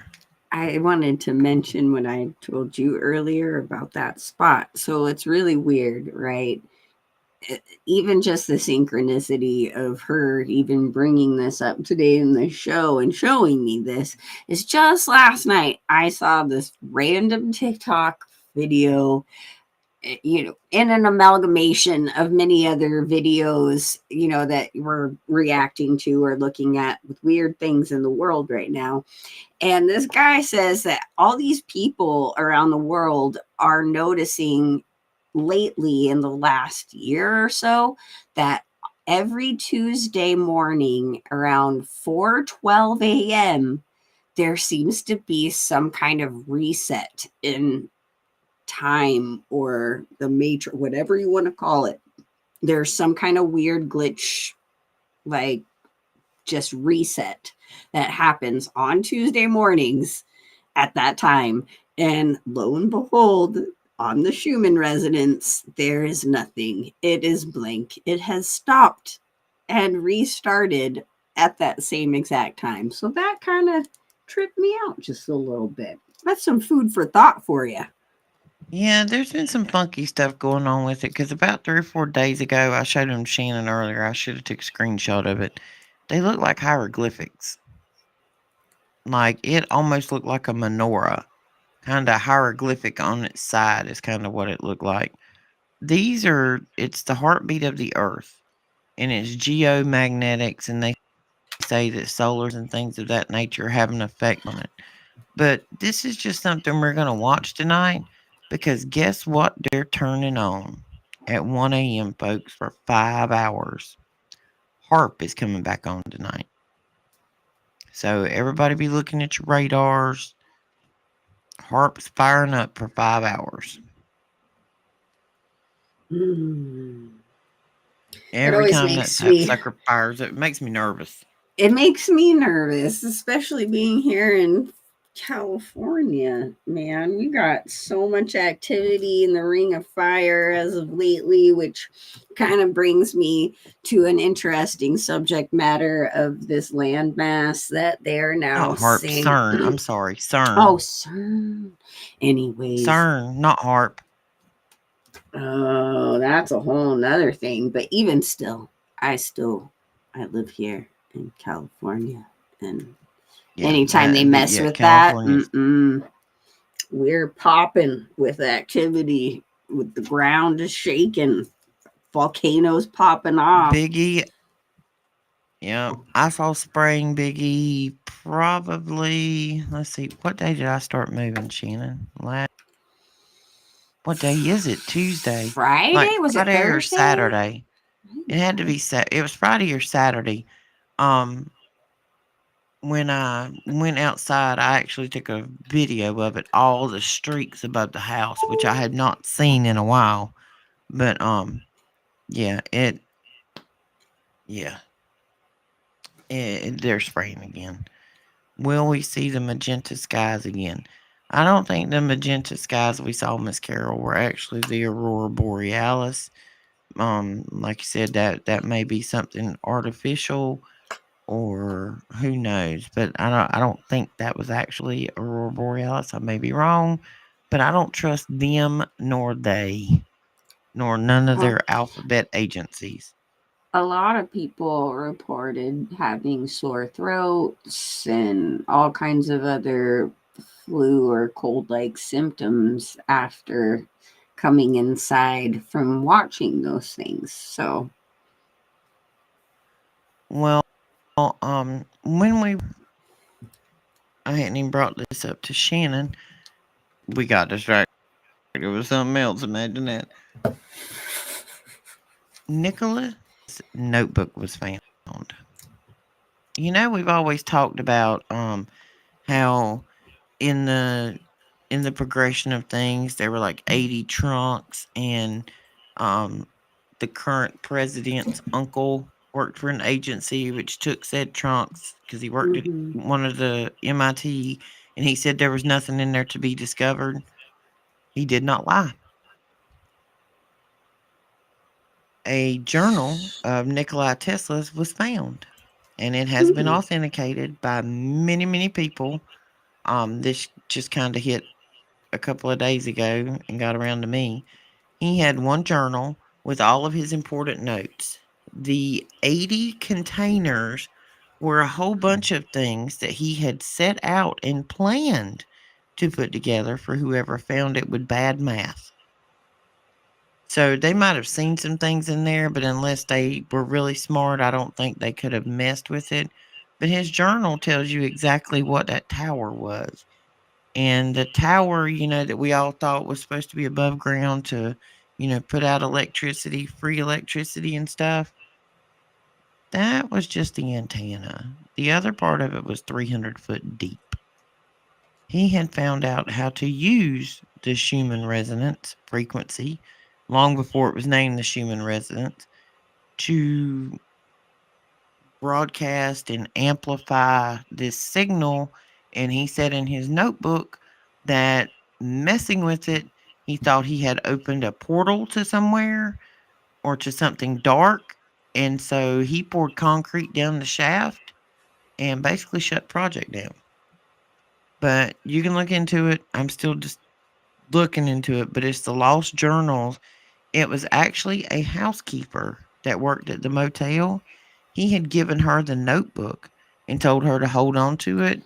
I wanted to mention when I told you earlier about that spot. So it's really weird, right? Even just the synchronicity of her even bringing this up today in the show and showing me this is just last night I saw this random TikTok video, in an amalgamation of many other videos, that we're reacting to or looking at with weird things in the world right now. And this guy says that all these people around the world are noticing lately in the last year or so that every Tuesday morning around 4:12 a.m. there seems to be some kind of reset in time or the matrix, whatever you want to call it. There's some kind of weird glitch, like just reset, that happens on Tuesday mornings at that time. And lo and behold, on the Schumann resonance, there is nothing. It is blank. It has stopped and restarted at that same exact time. So that kind of tripped me out just a little bit. That's some food for thought for you. Yeah, there's been some funky stuff going on with it because about 3 or 4 days ago, I showed him Shannon earlier. I should have took a screenshot of it. They look like hieroglyphics. Like it almost looked like a menorah, kind of hieroglyphic on its side is kind of what it looked like. It's the heartbeat of the earth and it's geomagnetics, and they say that solars and things of that nature have an effect on it. But this is just something we're going to watch tonight because guess what they're turning on at 1 a.m., folks, for 5 hours. HARP is coming back on tonight. So everybody be looking at your radars. HARP's firing up for 5 hours. Mm. It Every always time that makes me sucker fires, it makes me nervous. it makes me nervous, especially being here in California. Man, we got so much activity in the Ring of Fire as of lately, which kind of brings me to an interesting subject matter of this landmass that they're now Not HARP, saying. CERN. I'm sorry, Oh, CERN. CERN. Anyways, CERN, not HARP. oh, that's a whole nother thing. But even still, I live here in California, and Yeah, anytime they mess with that, California's we're popping with activity. With the ground is shaking, volcanoes popping off. Biggie. Yeah, I saw spraying Biggie probably. Let's see, what day did I start moving, Shannon? What day is it? Tuesday, like Friday? Was it Friday or Thursday? Saturday? It had to be It was Friday or Saturday. Um, when I went outside, I actually took a video of it, all the streaks above the house, which I had not seen in a while. But yeah, yeah, they're spraying again. will we see the magenta skies again? I don't think the magenta skies we saw, Miss Carol, were actually the aurora borealis. Like you said, that may be something artificial, or who knows. But I don't think that was actually aurora borealis. I may be wrong, but I don't trust them nor they nor none of Well, their alphabet agencies. a lot of people reported having sore throats and all kinds of other flu or cold like symptoms after coming inside from watching those things. So, Well, when I hadn't even brought this up to Shannon. We got distracted with something else. Imagine that. Nicola's notebook was found. We've always talked about how in the in the progression of things there were like 80 trunks, and um the current president's uncle worked for an agency which took said trunks because he worked at mm-hmm. one of the MIT, and he said there was nothing in there to be discovered. He did not lie. A journal of Nikola Tesla's was found, and it has been Hmm. authenticated by many, many people. This just kind of hit a couple of days ago and got around to me. He had one journal with all of his important notes. The 80 containers were a whole bunch of things that he had set out and planned to put together for whoever found it with bad math. So they might have seen some things in there, but unless they were really smart, I don't think they could have messed with it. But his journal tells you exactly what that tower was. And the tower, that we all thought was supposed to be above ground to, put out electricity, free electricity and stuff, that was just the antenna. The other part of it was 300 foot deep. He had found out how to use the Schumann resonance frequency long before it was named the Schumann resonance to broadcast and amplify this signal. And he said in his notebook that messing with it, he thought he had opened a portal to somewhere or to something dark. And so he poured concrete down the shaft and basically shut the project down. But you can look into it. I'm still just looking into it, but it's the Lost Journals. It was actually a housekeeper that worked at the motel. He had given her the notebook and told her to hold on to it.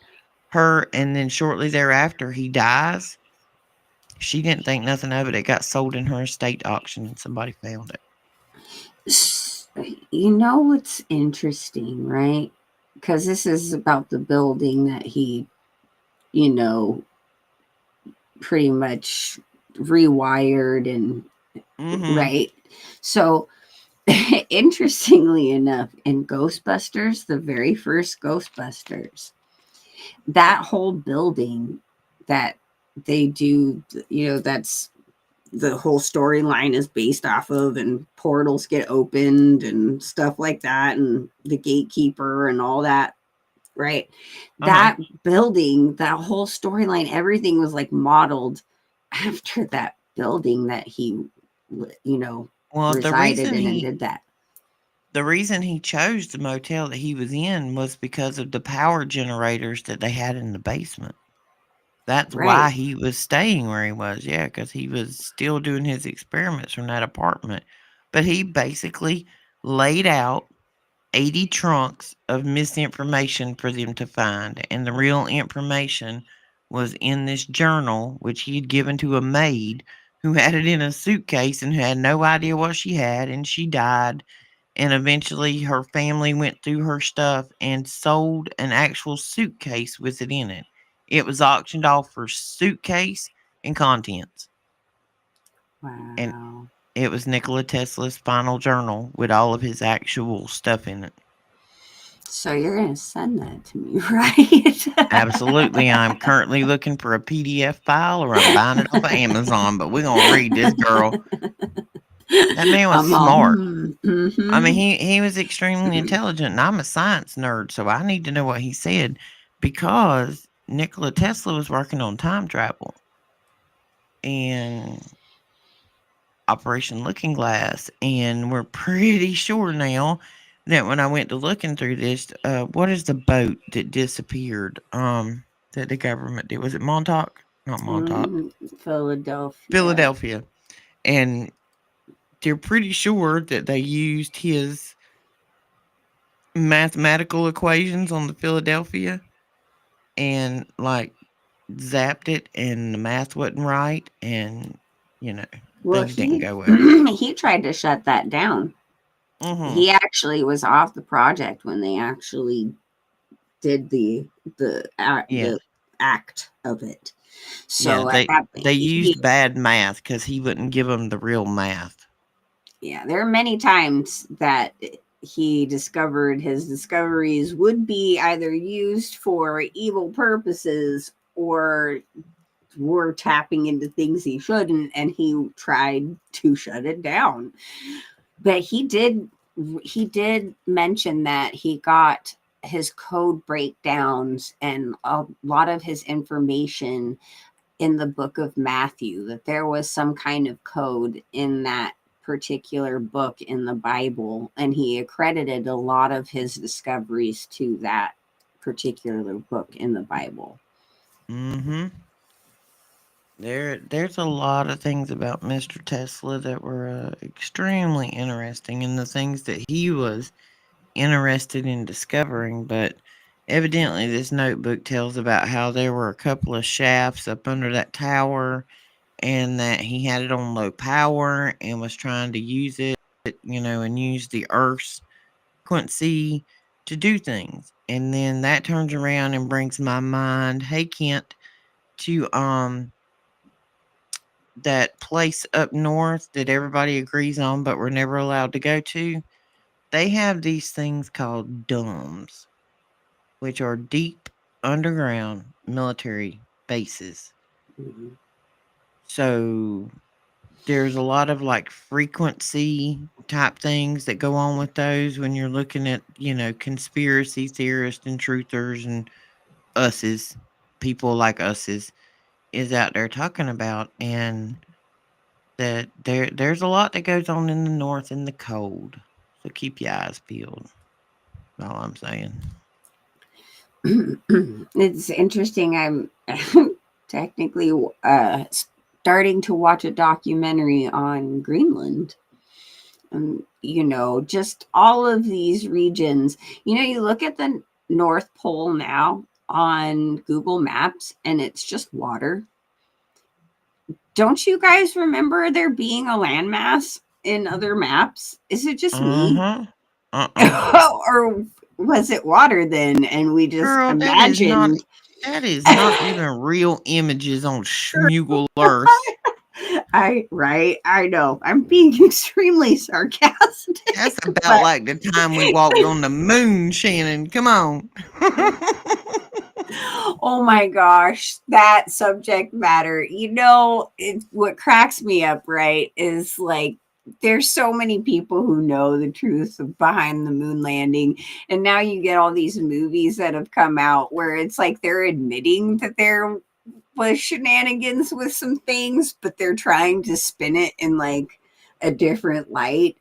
And then shortly thereafter, he dies. She didn't think nothing of it. It got sold in her estate auction and somebody found it. You know what's interesting, right? Because this is about the building that he, you know, pretty much rewired and Mm-hmm. right. So, interestingly enough, in Ghostbusters, the very first Ghostbusters, that whole building that they do, that's the whole storyline is based off of, and portals get opened and stuff like that, and the gatekeeper and all that, right? Uh-huh. That building, that whole storyline, everything was like modeled after that building that he, you know, Well, resided in and did that. the reason he chose the motel that he was in was because of the power generators that they had in the basement. That's why Right. he was staying where he was, yeah, because he was still doing his experiments from that apartment. But he basically laid out 80 trunks of misinformation for them to find, and the real information was in this journal, which he had given to a maid who had it in a suitcase and had no idea what she had, and she died. And eventually, her family went through her stuff and sold an actual suitcase with it in it. It was auctioned off for suitcase and contents. And Wow. it was Nikola Tesla's final journal with all of his actual stuff in it. So you're going to send that to me, right? Absolutely. I'm currently looking for a PDF file or I'm buying it off of Amazon, but we're going to read this girl. That man was I'm all, smart. I mean, mm-hmm. he was extremely intelligent, and I'm a science nerd, so I need to know what he said. because Nikola Tesla was working on time travel and Operation Looking Glass, and we're pretty sure now that when I went to looking through this, what is the boat that disappeared? That the government did, was it Montauk? Not Montauk, Philadelphia. Philadelphia, and they're pretty sure that they used his mathematical equations on the Philadelphia and like zapped it, and the math wasn't right, and you know Well, things didn't he go well. he tried to shut that down. Mm-hmm. He actually was off the project when they actually did Yeah, the act of it. yeah. So at They that they he used bad math because he wouldn't give them the real math. yeah, there are many times that he discovered his discoveries would be either used for evil purposes or were tapping into things he shouldn't, and he tried to shut it down. But he did mention that he got his code breakdowns and a lot of his information in the book of Matthew, that there was some kind of code in that particular book in the Bible, and he accredited a lot of his discoveries to that particular book in the Bible. Mm-hmm. There's a lot of things about Mr. Tesla that were extremely interesting, and the things that he was interested in discovering. But evidently, this notebook tells about how there were a couple of shafts up under that tower, and that he had it on low power and was trying to use it, and use the Earth's frequency to do things. And then that turns around and brings my mind, hey Kent, to that place up north that everybody agrees on, but we're never allowed to go to. They have these things called DUMBs, which are deep underground military bases. Mhm. So there's a lot of like frequency type things that go on with those when you're looking at, conspiracy theorists and truthers and us's, people like us's is out there talking about, and that there's a lot that goes on in the north in the cold. So keep your eyes peeled. All I'm saying. It's interesting. I'm technically starting to watch a documentary on Greenland. Just all of these regions. You look at the North Pole now on Google Maps and it's just water. Don't you guys remember there being a landmass in other maps? Is it just me? Uh-huh. Uh-uh. Or was it water then and we just Girl, imagined? that is not even real images on Schmugel Earth. I know. I'm being extremely sarcastic, That's about but like the time we walked on the moon, Shannon. Come on. oh my gosh, that subject matter. What cracks me up, right, is like there's so many people who know the truth behind the moon landing. And now you get all these movies that have come out where it's like they're admitting that there was shenanigans with some things, but they're trying to spin it in like a different light,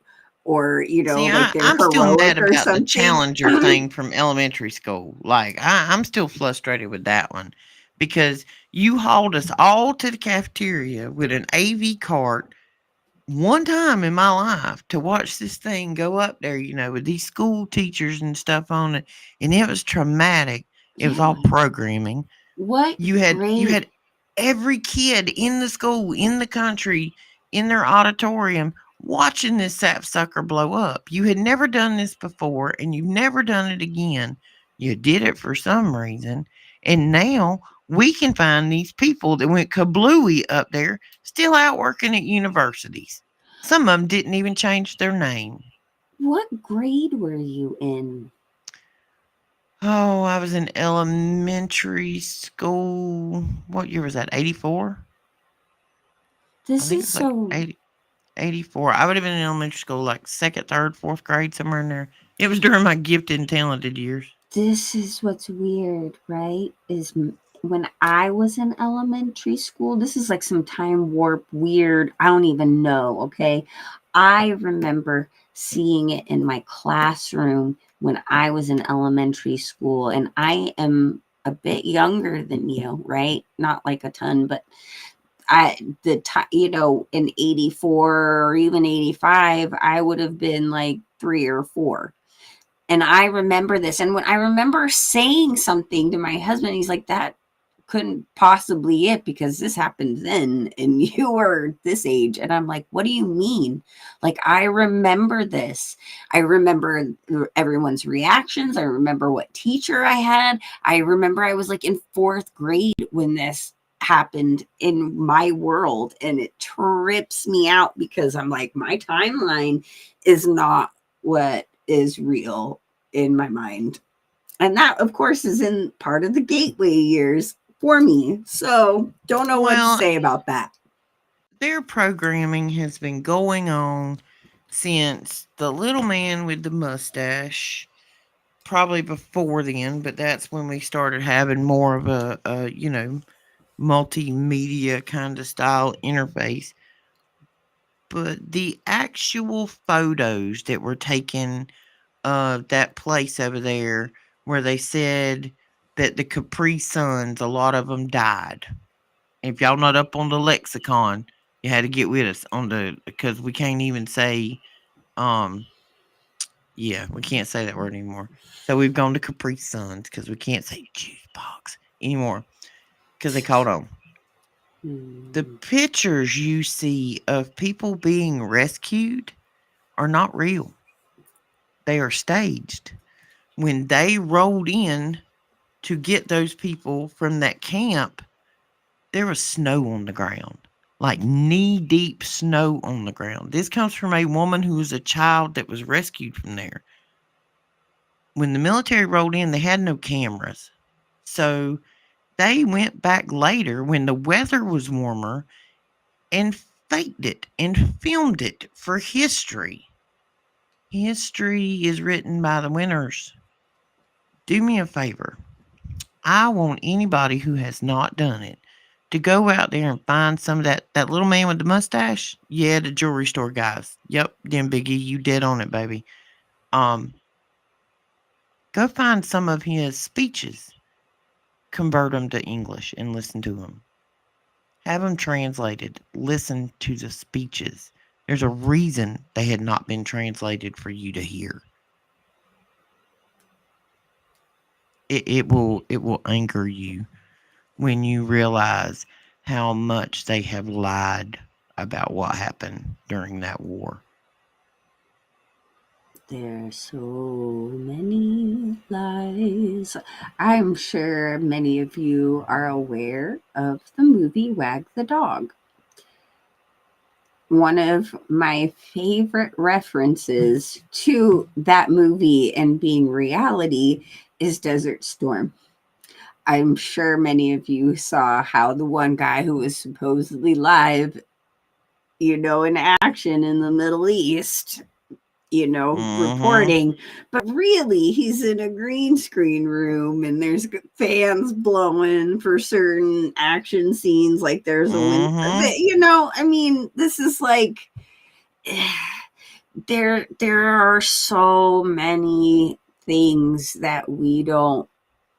or See, like they're I'm still mad heroic or about the something. Challenger thing from elementary school. Like, I'm still frustrated with that one because you hauled us all to the cafeteria with an AV cart one time in my life to watch this thing go up there, with these school teachers and stuff on it. And it was traumatic. It was all Yeah. programming. What You had great. every kid in the school, in the country, in their auditorium watching this sapsucker blow up. You had never done this before, and you've never done it again. You did it for some reason, and now we can find these people that went kablooey up there still out working at universities. Some of them didn't even change their name. What grade were you in? Oh, I was in elementary school. What year was that? 84? I This think is it was like so 84. I would have been in elementary school, like second, third, fourth grade, somewhere in there. It was during my gifted and talented years. this is what's weird, right? When I was in elementary school, this is like some time warp weird. I don't even know. Okay. I remember seeing it in my classroom when I was in elementary school, and I am a bit younger than you, right? Not like a ton, but the time, in 84 or even 85, I would have been like 3 or 4. And I remember this. And when I remember saying something to my husband, he's like, that couldn't possibly it because this happened then and you were this age. And I'm like, what do you mean? Like, I remember this. I remember everyone's reactions. I remember what teacher I had. I remember I was like in 4th grade when this happened in my world, and it trips me out because I'm like, my timeline is not what is real in my mind. And that, of course, is in part of the gateway years for me. So don't know what to Well, say about that. their programming has been going on since the little man with the mustache, probably before then, but that's when we started having more of a multimedia kind of style interface. But the actual photos that were taken of that place over there where they said that the Capri Suns, a lot of them died. If y'all not up on the lexicon, you had to get with us on because we can't even say, um, yeah, we can't say that word anymore. So we've gone to Capri Suns because we can't say juice box anymore because they caught on. The Hmm. pictures you see of people being rescued are not real. They are staged. When they rolled in to get those people from that camp, there was snow on the ground, like knee deep snow on the ground. This comes from a woman who was a child that was rescued from there. When the military rolled in, they had no cameras. So they went back later when the weather was warmer and faked it and filmed it for history. History is written by the winners. Do me a favor. I want anybody who has not done it to go out there and find some of that little man with the mustache. Yeah, the jewelry store guys. Yep, them Biggie, you dead on it, baby. Um, go find some of his speeches, convert them to English, and listen to them. Have them translated. Listen to the speeches. There's a reason they had not been translated for you to hear. It will anger you when you realize how much they have lied about what happened during that war. There are so many lies. I'm sure many of you are aware of the movie Wag the Dog. One of my favorite references to that movie and being reality is Desert Storm. I'm sure many of you saw how the one guy who was supposedly live, in action in the Middle East, Mm-hmm. reporting, but really he's in a green screen room and there's fans blowing for certain action scenes, like there's a wind. Mm-hmm. I mean, this is like there are so many things that we don't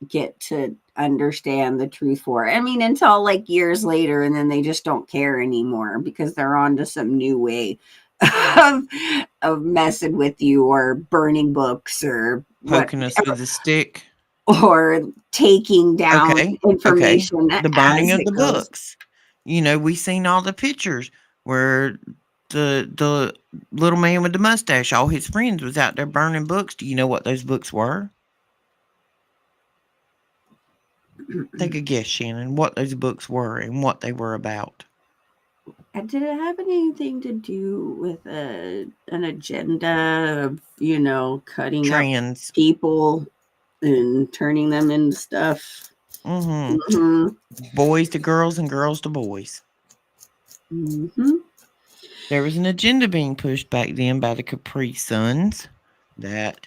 get to understand the truth for. I mean, until like years later, and then they just don't care anymore because they're on to some new way of of messing with you or burning books or Poking us whatever, with a stick. or taking down Okay. Okay. information The burning as of it the goes. books. We seen all the pictures where the little man with the mustache, all his friends was out there burning books. Do you know what those books were? Take a guess, Shannon, what those books were and what they were about. Did it have anything to do with an agenda of, cutting up Trans. people and turning them into stuff? Mm-hmm. Hmm. Boys to girls and girls to boys. Hmm. There was an agenda being pushed back then by the Capri Suns that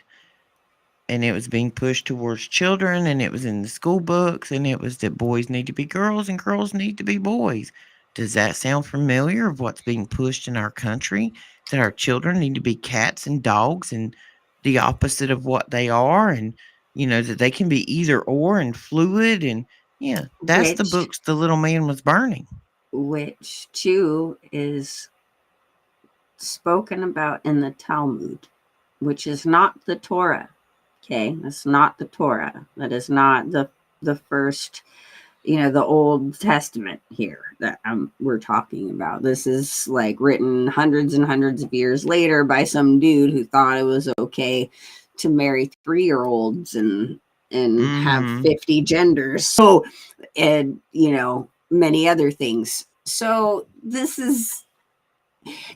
and it was being pushed towards children, and it was in the school books, and it was that boys need to be girls and girls need to be boys. Does that sound familiar of what's being pushed in our country? That our children need to be cats and dogs and the opposite of what they are, and that they can be either or and fluid, and yeah, that's the which books the little man was burning. which too is spoken about in the Talmud, which is not the Torah. Okay, that's not the Torah. That is not the first, the Old Testament here that we're talking about. This is like written hundreds and hundreds of years later by some dude who thought it was okay to marry 3-year-olds and have Mm-hmm. 50 genders. So, and many other things. So this is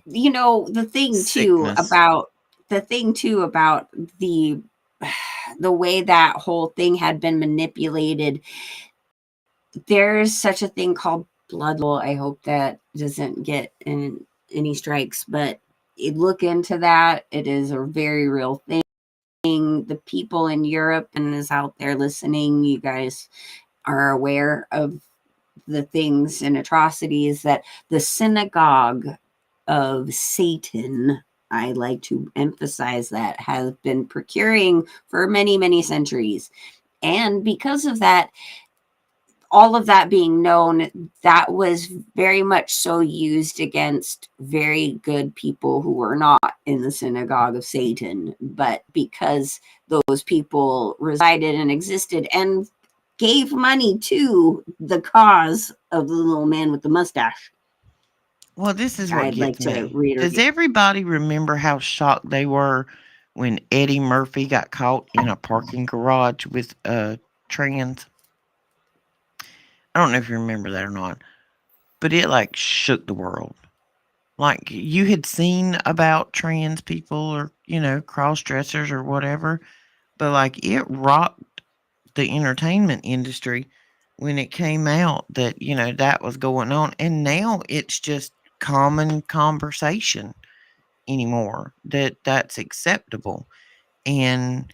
the thing too Sickness. about the the way that whole thing had been manipulated. There's such a thing called blood libel. I hope that doesn't get in any strikes, but look into that. It is a very real thing. The people in Europe and is out there listening, you guys are aware of the things and atrocities that the synagogue of Satan, I like to emphasize that, has been procuring for many, many centuries. And because of that, all of that being known, that was very much so used against very good people who were not in the synagogue of Satan, but because those people resided and existed and gave money to the cause of the little man with the mustache. Well, this is what I'd like gets to me. read Does it. everybody remember how shocked they were when Eddie Murphy got caught in a parking garage with trans? I don't know if you remember that or not, but it like shook the world. Like you had seen about trans people or, cross dressers or whatever, but like it rocked the entertainment industry when it came out that, that was going on. And now it's just common conversation anymore that that's acceptable. And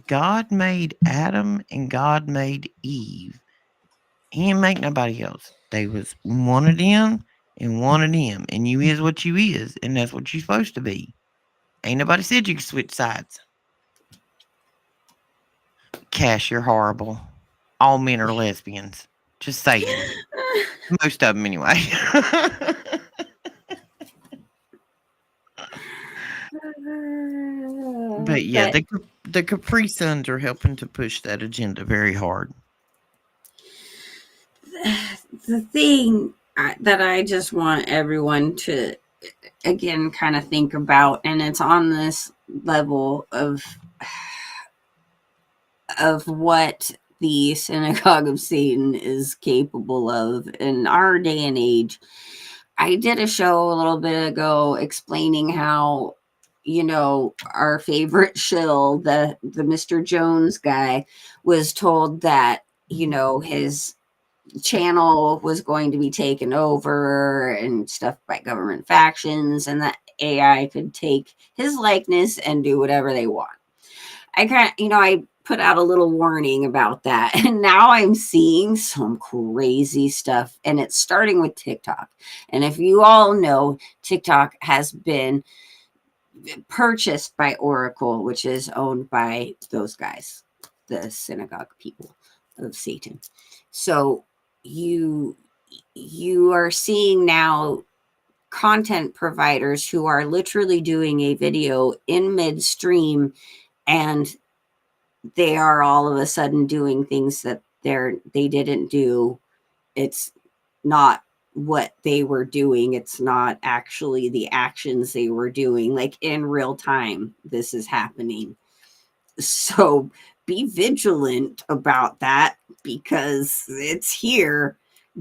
God made Adam and God made Eve. He didn't make nobody else. They was one of them and one of them. And you is what you is, and that's what you supposed to be. Ain't nobody said you could switch sides. Cash, you're horrible. All men are lesbians. Just saying. Most of them anyway. But yeah, But the Capri Suns are helping to push that agenda very hard. the thing that I just want everyone to again kind of think about, and it's on this level of what the synagogue of Satan is capable of in our day and age. I did a show a little bit ago explaining how our favorite shill, the Mr. Jones guy, was told that his channel was going to be taken over and stuff by government factions, and that AI could take his likeness and do whatever they want. I put out a little warning about that, and now I'm seeing some crazy stuff, and it's starting with TikTok. And if you all know, TikTok has been purchased by Oracle, which is owned by those guys, the synagogue people of Satan. So you are seeing now content providers who are literally doing a video in midstream, and they are all of a sudden doing things that they didn't do. It's not what they were doing. It's not actually the actions they were doing. Like in real time, this is happening. So be vigilant about that because it's here.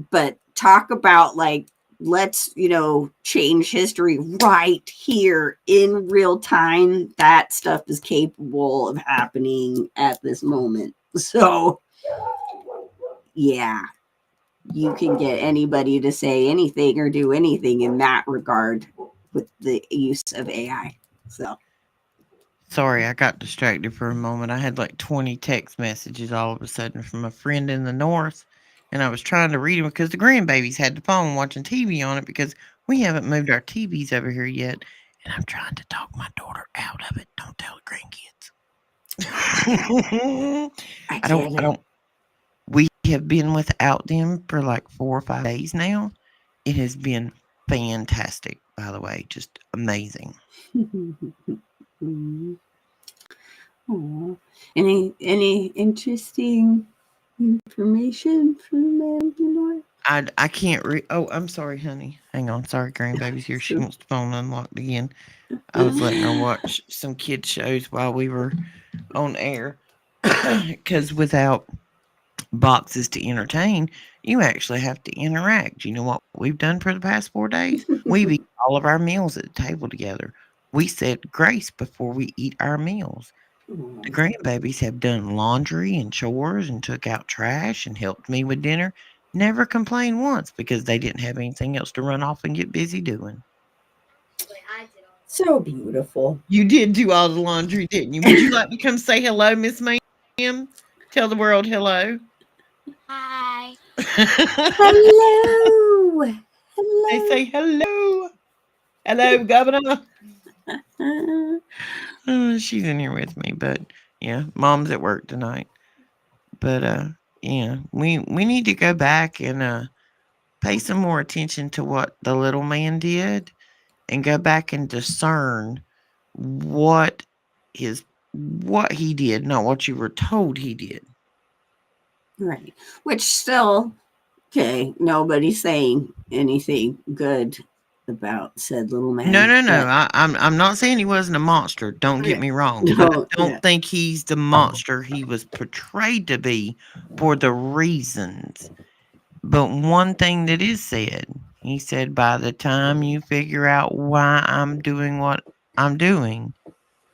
But talk about like, let's, change history right here in real time. That stuff is capable of happening at this moment. So, yeah, you can get anybody to say anything or do anything in that regard with the use of AI. So Sorry, I got distracted for a moment. I had like 20 text messages all of a sudden from a friend in the north, and I was trying to read them because the grandbabies had the phone watching TV on it because we haven't moved our TVs over here yet, and I'm trying to talk my daughter out of it. Don't tell the grandkids. I I don't. get I it. don't. We have been without them for like 4 or 5 days now. It has been fantastic, by the way, just amazing. Mm. Aw. Any interesting information from Lord? I can't read. Oh, I'm sorry, honey. Hang on. Sorry, grandbaby's here. She So, wants the phone unlocked again. I was letting her watch some kid shows while we were on air. Because without boxes to entertain, you actually have to interact. You know what we've done for the past 4 days? We've eaten all of our meals at the table together. We said grace before we eat our meals. The grandbabies have done laundry and chores and took out trash and helped me with dinner. Never complained once because they didn't have anything else to run off and get busy doing. So beautiful. You did do all the laundry, didn't you? Would you like to come say hello, Miss Ma'am? Tell the world hello. Hi. Hello. They Hello. say hello. Hello, Governor. She's in here with me, but yeah, mom's at work tonight. But yeah, we need to go back and pay some more attention to what the little man did and go back and discern what his what he did, not what you were told he did. right. Which still, okay, nobody's saying anything good about said little No, man, no, no. but I'm not saying he wasn't a monster. Don't get Okay. me wrong, but I no, don't yeah, think he's the monster he was portrayed to be for the reasons. But one thing that is said, he said, by the time you figure out why I'm doing what I'm doing,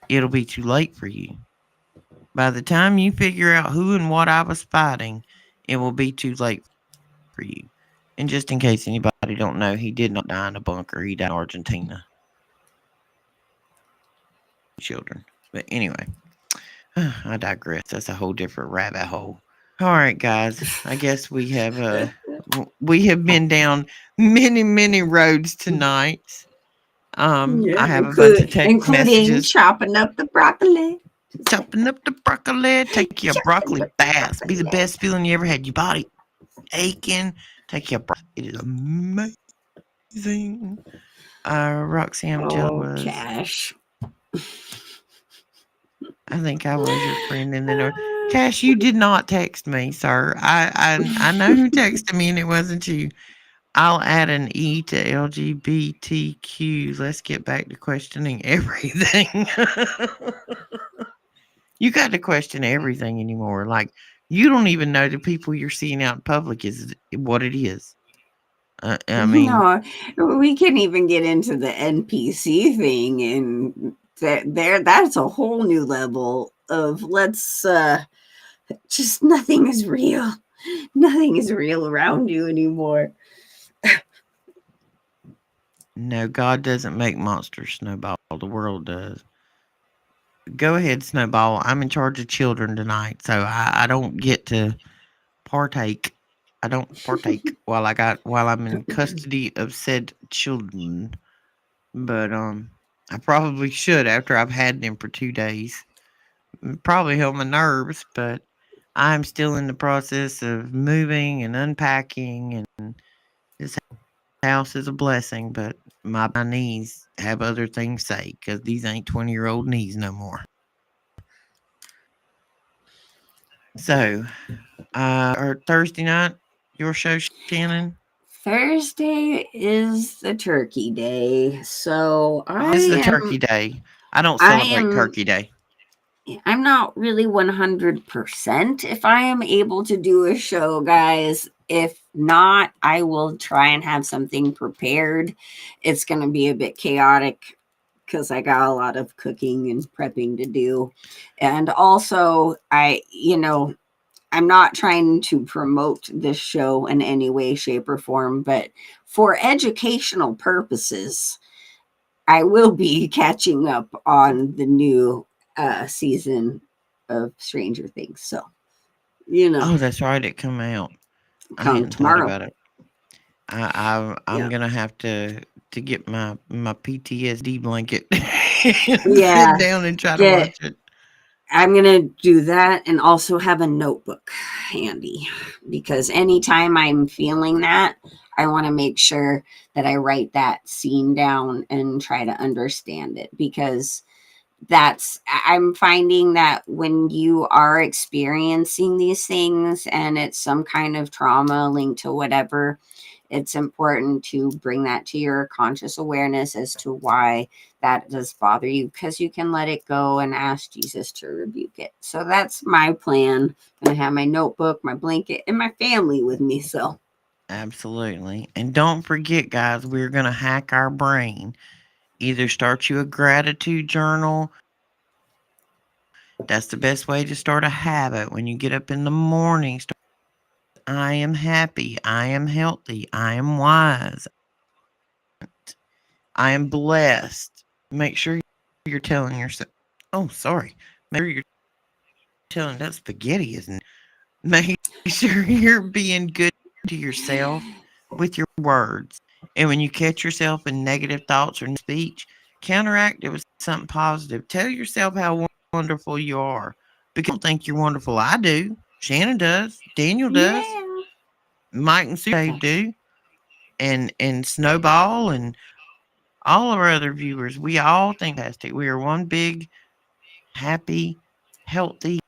it'll be too late for you. By the time you figure out who and what I was fighting, it will be too late for you. And just in case anybody don't know, he did not die in a bunker. He died in Argentina. Children. But anyway, I digress. That's a whole different rabbit hole. All right, guys. I guess we have been down many, many roads tonight. I Yeah. have a bunch of text including messages. chopping up the broccoli. Chopping up the broccoli, take your broccoli Chopping up the bath. Be the broccoli. best feeling you ever had. Your body aching. Take your broccoli. It is amazing. Roxanne Jill Oh, was. Cash. I think I was your friend in the north. Cash, you did not text me, sir. I know who texted me, and it wasn't you. I'll add an E to LGBTQ. Let's get back to questioning everything. You got to question everything anymore. Like, you don't even know the people you're seeing out in public is what it is. I mean, No, we can even get into the NPC thing, and that's a whole new level of let's just nothing is real. Nothing is real around you anymore. no, God doesn't make monsters, Snowball. The world does. Go ahead, Snowball. I'm in charge of children tonight, so I don't get to partake. I don't partake while I'm in custody of said children. But I probably should after I've had them for 2 days. Probably help my nerves, but I'm still in the process of moving and unpacking, and this house is a blessing, but my knees have other things to say because these ain't 20-year-old knees no more. So, or Thursday night, your show, Shannon? Thursday is the turkey day, so Oh, this is the turkey day. I don't I celebrate am turkey day. I'm not really 100% if I am able to do a show, guys. If not, I will try and have something prepared. It's going to be a bit chaotic because I got a lot of cooking and prepping to do. And also, I'm not trying to promote this show in any way, shape, or form, but for educational purposes, I will be catching up on the new season of Stranger Things. So, you know, Oh, that's right. It come out. I come hadn't thought tomorrow. about it. I'm Yeah. gonna have to get my PTSD blanket and sit Yeah. down and try to Get watch it. I'm going to do that and also have a notebook handy because anytime I'm feeling that, I want to make sure that I write that scene down and try to understand it because I'm finding that when you are experiencing these things and it's some kind of trauma linked to whatever, it's important to bring that to your conscious awareness as to why that does bother you because you can let it go and ask Jesus to rebuke it. So that's my plan. I'm going to have my notebook, my blanket, and my family with me. So, Absolutely. And don't forget, guys, we're gonna hack our brain. Either start you a gratitude journal. That's the best way to start a habit. When you get up in the morning, start, I am happy. I am healthy. I am wise. I am blessed. Make sure you're telling yourself, oh, sorry. Make sure you're telling that spaghetti isn't. Make sure you're being good to yourself with your words. And when you catch yourself in negative thoughts or speech, counteract it with something positive. Tell yourself how wonderful you are. Because I don't think you're wonderful. I do. Shannon does. Daniel does. yeah. Mike and Sue Dave do. And Snowball and all of our other viewers. We all think fantastic. We are one big, happy, healthy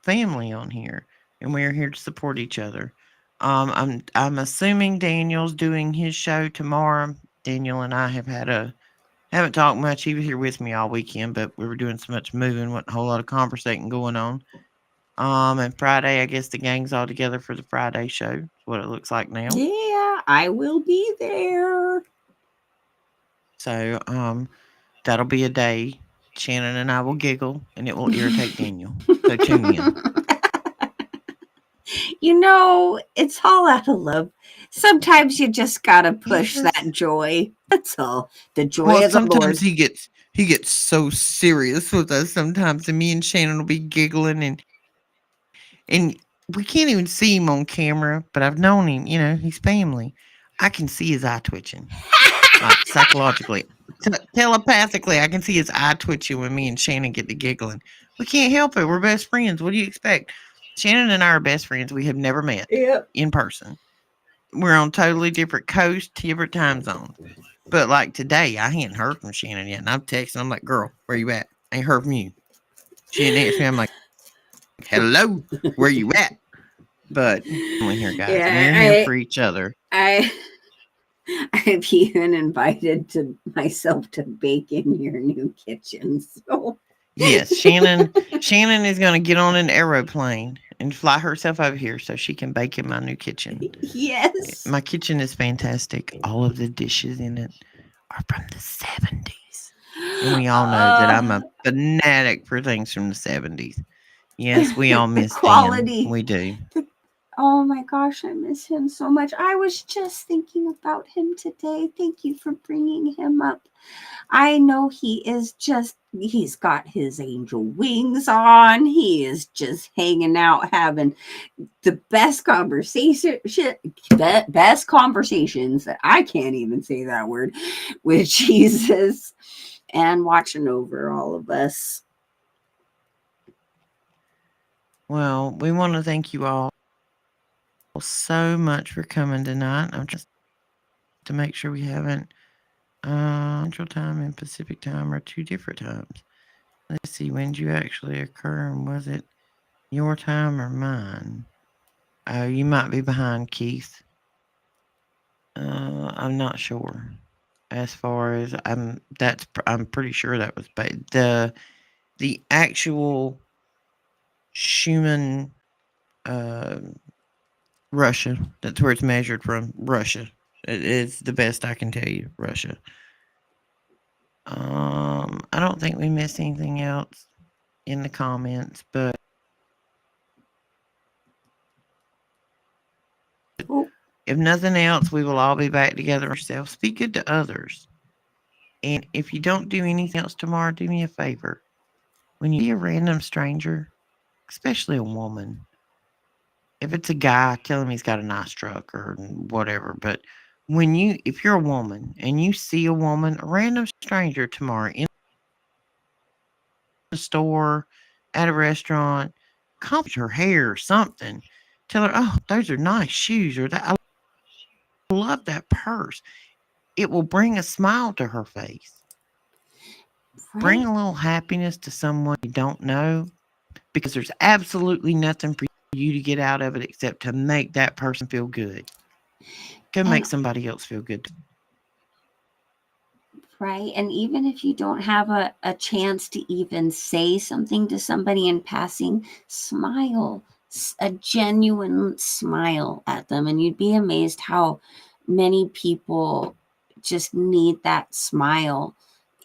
family on here, and we are here to support each other. I'm assuming Daniel's doing his show tomorrow. Daniel and I haven't talked much. He was here with me all weekend, but we were doing so much moving, wasn't a whole lot of conversating going on. And Friday, I guess the gang's all together for the Friday show. Is what it looks like now. Yeah, I will be there. So, that'll be a day. Shannon and I will giggle, and it will irritate Daniel. So tune in. It's all out of love. Sometimes you just got to push Yes. that joy. That's all. The Well, joy of the sometimes Lord. he gets so serious with us sometimes, and me and Shannon will be giggling, and we can't even see him on camera, but I've known him. He's family. I can see his eye twitching, like psychologically, telepathically. I can see his eye twitching when me and Shannon get to giggling. We can't help it. We're best friends. What do you expect? Shannon and I are best friends. We have never met Yep. in person. We're on totally different coasts, different time zones. But like today, I hadn't heard from Shannon yet, and I'm texting. I'm like, "Girl, where you at? I ain't heard from you." She didn't answer me. I'm like, "Hello, where you at?" But we're here, guys, and we're here Yeah, for each other. I I've even invited to myself to bake in your new kitchen. So Yes, Shannon is going to get on an aeroplane and fly herself over here so she can bake in my new kitchen. yes. My kitchen is fantastic. All of the dishes in it are from the 70s. And we all know that I'm a Uh, fanatic for things from the 70s. Yes, we all the miss Dan. quality. We do. Oh my gosh, I miss him so much. I was just thinking about him today. Thank you for bringing him up. I know he's got his angel wings on. He is just hanging out, having the best conversations that I can't even say that word with Jesus and watching over all of us. Well, we want to thank you all so much for coming tonight. I'm just to make sure we haven't Central Time and Pacific Time are two different times. Let's see, when did you actually occur, and was it your time or mine? Oh, you might be behind, Keith. I'm not sure. As far as I'm pretty sure that was the actual Schumann, uh, Russia. That's where it's measured from. Russia. It is the best I can tell you. Russia. I don't think we missed anything else in the comments, but Oh, if nothing else, we will all be back together ourselves. Speak good to others. And if you don't do anything else tomorrow, do me a favor. when you see a random stranger, especially a woman, if it's a guy, tell him he's got a nice truck or whatever. But if you're a woman and you see a random stranger tomorrow in a store, at a restaurant, compliment her hair or something. Tell her, oh, those are nice shoes, or that I love that purse. It will bring a smile to her face. Bring Right. a little happiness to someone you don't know, because there's absolutely nothing for you to get out of it except to make that person feel good. Go And make somebody else feel good. right. And even if you don't have a chance to even say something to somebody in passing, smile, a genuine smile at them. And you'd be amazed how many people just need that smile.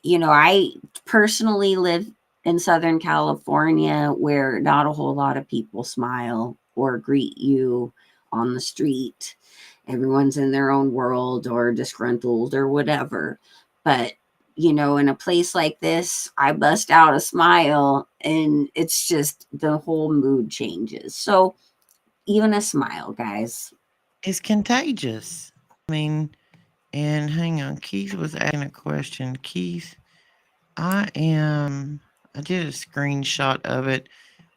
I personally live in Southern California where not a whole lot of people smile or greet you on the street. Everyone's in their own world or disgruntled or whatever. But, in a place like this, I bust out a smile and it's just the whole mood changes. So, even a smile, guys. It's contagious. I mean, and hang on, Keith was asking a question. Keith, I did a screenshot of it.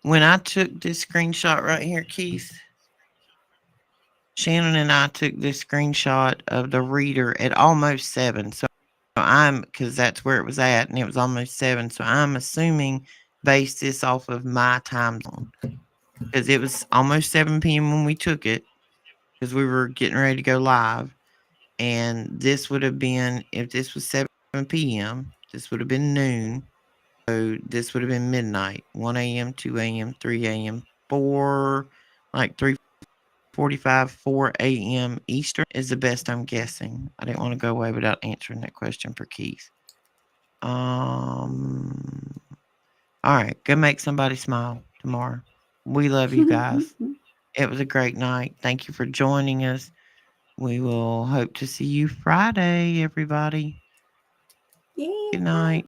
When I took this screenshot right here, Keith, Shannon and I took this screenshot of the reader at almost 7. So because that's where it was at, and it was almost 7. So I'm assuming base this off of my time zone, because it was almost 7 p.m. when we took it, because we were getting ready to go live. And this would have been, if this was 7 p.m., this would have been noon. So this would have been midnight, 1 a.m., 2 a.m., 3 a.m., 3:45, 4 a.m. Eastern is the best I'm guessing. I didn't want to go away without answering that question for Keith. All right, go make somebody smile tomorrow. We love you guys. It was a great night. Thank you for joining us. We will hope to see you Friday, everybody. Yeah. Good night.